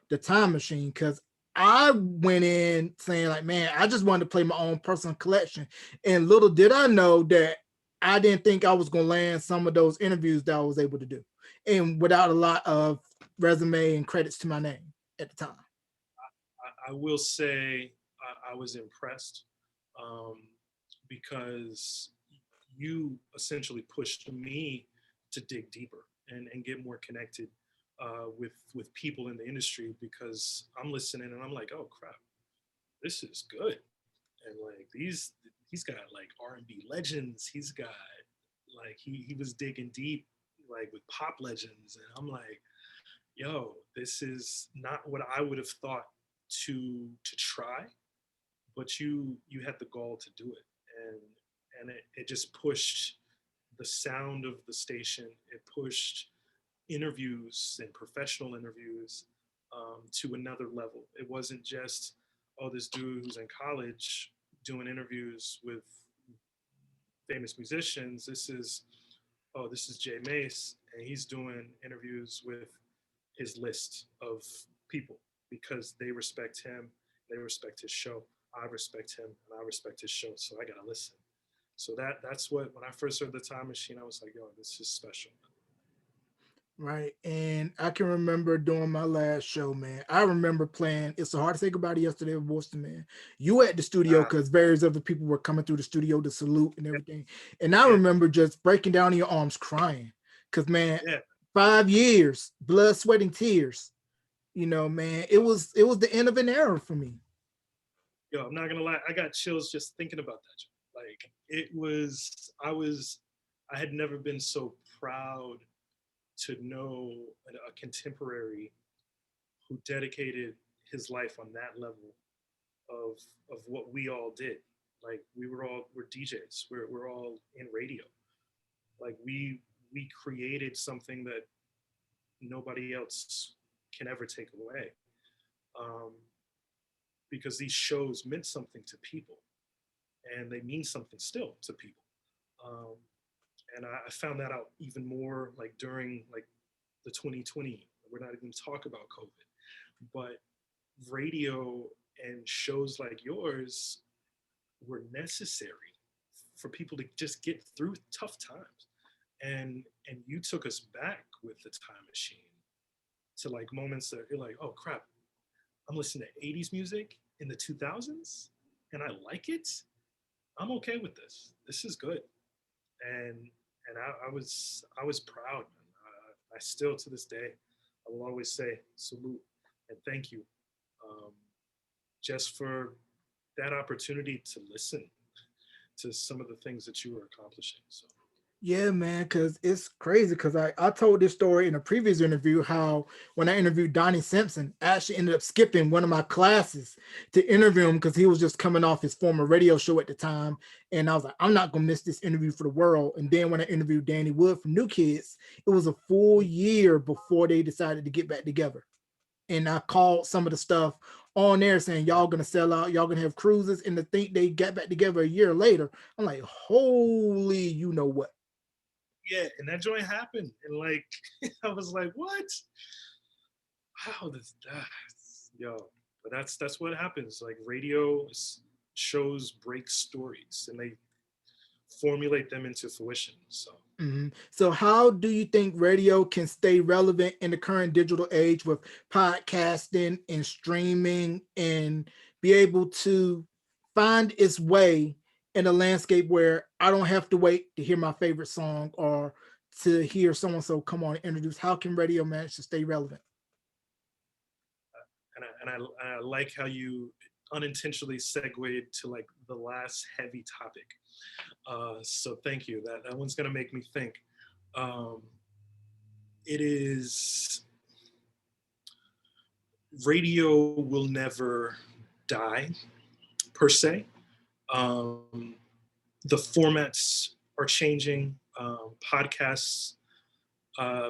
the Time Machine, because I went in saying like, man, I just wanted to play my own personal collection, and little did I know that I didn't think I was gonna land some of those interviews that I was able to do, and without a lot of resume and credits to my name at the time. I will say I was impressed, um, because you essentially pushed me to dig deeper and get more connected with people in the industry, because I'm listening and I'm like, oh crap, this is good. And like he's got like R&B legends. He's got like he was digging deep like with pop legends, and I'm like, yo, this is not what I would have thought to try, but you had the gall to do it, and it just pushed the sound of the station. It pushed interviews and professional interviews, to another level. It wasn't just, oh, this dude who's in college doing interviews with famous musicians. This is Jay Mace, and he's doing interviews with his list of people because they respect him, they respect his show. I respect him, and I respect his show, so I gotta listen. So that's what, when I first heard the Time Machine, I was like, yo, this is special. Right. And I can remember doing my last show, man. I remember playing It's So Hard to Say Goodbye to Yesterday with Voice to Man. You at the studio Ah, because various other people were coming through the studio to salute and yeah, everything. And I yeah, remember just breaking down in your arms crying. Cause man, yeah. 5 years, blood, sweat, and tears. Man, it Yo, was the end of an era for me. yo, I'm not gonna lie. I got chills just thinking about that. Like it was, I had never been so proud to know a contemporary who dedicated his life on that level of what we all did. Like we're DJs. We're all in radio. Like we created something that nobody else can ever take away. Um, because these shows meant something to people, and they mean something still to people. Um, and I found that out even more like during like the 2020. We're not even talk about COVID, but radio and shows like yours were necessary for people to just get through tough times. And you took us back with the time machine to like moments that you're like, oh crap, I'm listening to 80s music in the 2000s and I like it. I'm okay with this. This is good. And I was proud, man. I still to this day, I will always say salute and thank you, um, just for that opportunity to listen to some of the things that you were accomplishing. So Yeah, man, because it's crazy. Because I told this story in a previous interview how when I interviewed Donnie Simpson, I actually ended up skipping one of my classes to interview him because he was just coming off his former radio show at the time. And I was like, I'm not going to miss this interview for the world. And then when I interviewed Danny Wood from New Kids, it was a full year before they decided to get back together. And I called some of the stuff on there saying, y'all going to sell out, y'all going to have cruises. And to think they got back together a year later, I'm like, holy, you know what? yeah, and that joint happened, and like I was like, what? How this yo? But that's what happens. Like radio shows break stories, and they formulate them into fruition. So So, how do you think radio can stay relevant in the current digital age with podcasting and streaming and be able to find its way in a landscape where I don't have to wait to hear my favorite song or to hear someone so come on and introduce? How can radio manage to stay relevant? and I like how you unintentionally segued to like the last heavy topic. So thank you. That one's gonna make me think. Um, it is radio will never die per se. Um, the formats are changing. Podcasts.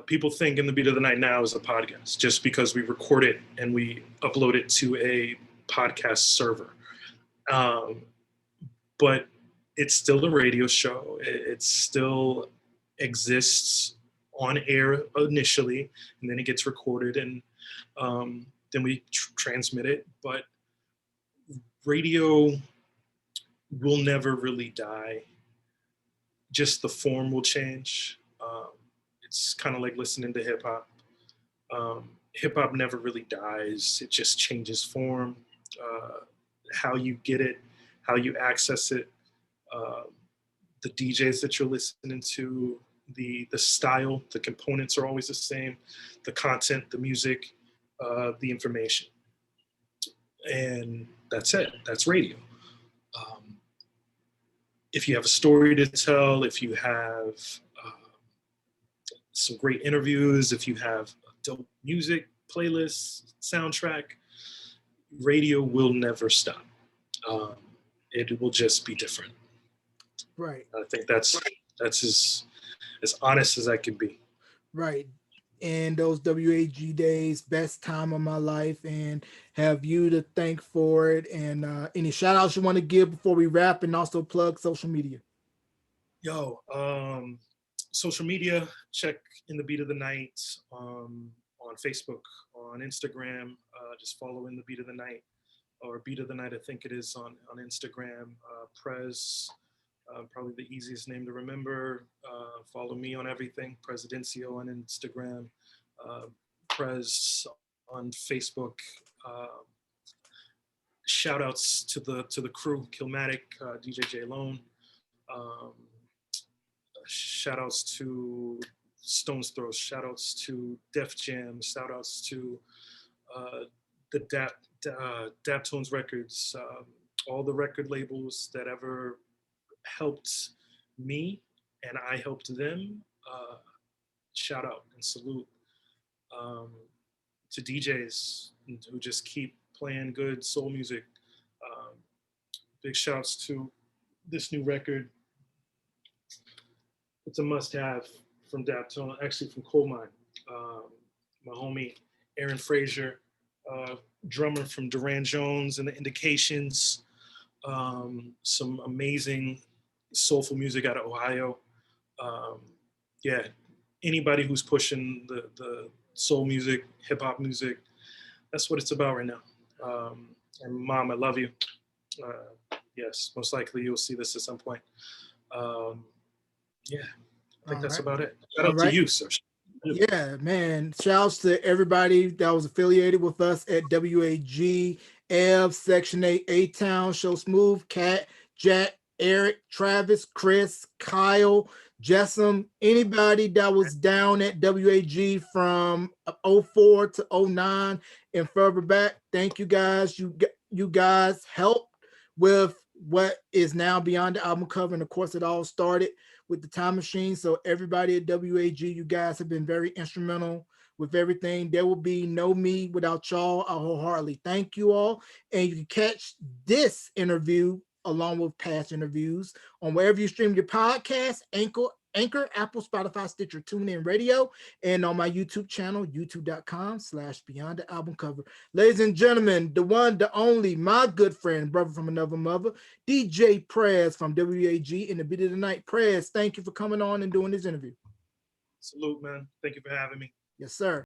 People think in the beat of the night now is a podcast just because we record it and we upload it to a podcast server. Um, but it's still a radio show. It still exists on air initially, and then it gets recorded, and then we transmit it. But radio will never really die. Just the form will change. It's kind of like listening to hip hop. Hip hop never really dies. It just changes form, uh, how you get it, how you access it, uh, the DJs that you're listening to, the style, the components are always the same, the content, the music, the information, and that's it. That's radio. Um, if you have a story to tell, if you have uh, some great interviews, if you have dope music, playlists, soundtrack, radio will never stop. Um, it will just be different. Right, I think that's as honest as I can be. right. And those WAG days, best time of my life, and have you to thank for it. And any shout outs you want to give before we wrap, and also plug social media. Yo, social media, check In the Beat of the Night on Facebook, on Instagram. Just follow In the Beat of the Night or Beat of the Night, I think it is on Instagram. Prez Probably the easiest name to remember. Follow me on everything. Presidencio on Instagram. Uh, Prez on Facebook. Shout outs to the crew, Kilmatic, DJ J Lone. Um, Shout outs to Stone's Throws. Shout outs to Def Jam. Shout outs to uh, the Daptones Records. All the record labels that ever helped me and I helped them. Shout out and salute um, to DJs who just keep playing good soul music. Um, Big shouts to this new record. It's a must-have from Daptone, actually from Coal Mine. Um, my homie Aaron Frazier, uh, drummer from Duran Jones and the Indications. Some amazing soulful music out of Ohio. Um, yeah, anybody who's pushing the soul music, hip hop music, that's what it's about right now. And Mom, I love you. Yes, most likely you'll see this at some point. Um, yeah, I think All that's right. about it. Shout All out to right. you, sir. Yeah, man. Shouts to everybody that was affiliated with us at WAG, Ev, Section 8, A-Town, Show Smooth, Cat, Jack, Eric, Travis, Chris, Kyle, Jessam, anybody that was down at WAG from '04 to '09 and further back. Thank you guys. You guys helped with what is now Beyond the Album Cover. And of course, it all started with the Time Machine. So everybody at WAG, you guys have been very instrumental with everything. There will be no me without y'all. I wholeheartedly thank you all. And you can catch this interview along with past interviews on wherever you stream your podcast, Anchor, Apple, Spotify, Stitcher, TuneIn Radio, and on my YouTube channel, youtube.com/Beyond the Album Cover. Ladies and gentlemen, the one, the only, my good friend, brother from another mother, DJ Prez from WAG in the Beat of the Night. Prez, thank you for coming on and doing this interview. Salute, man. Thank you for having me. Yes, sir.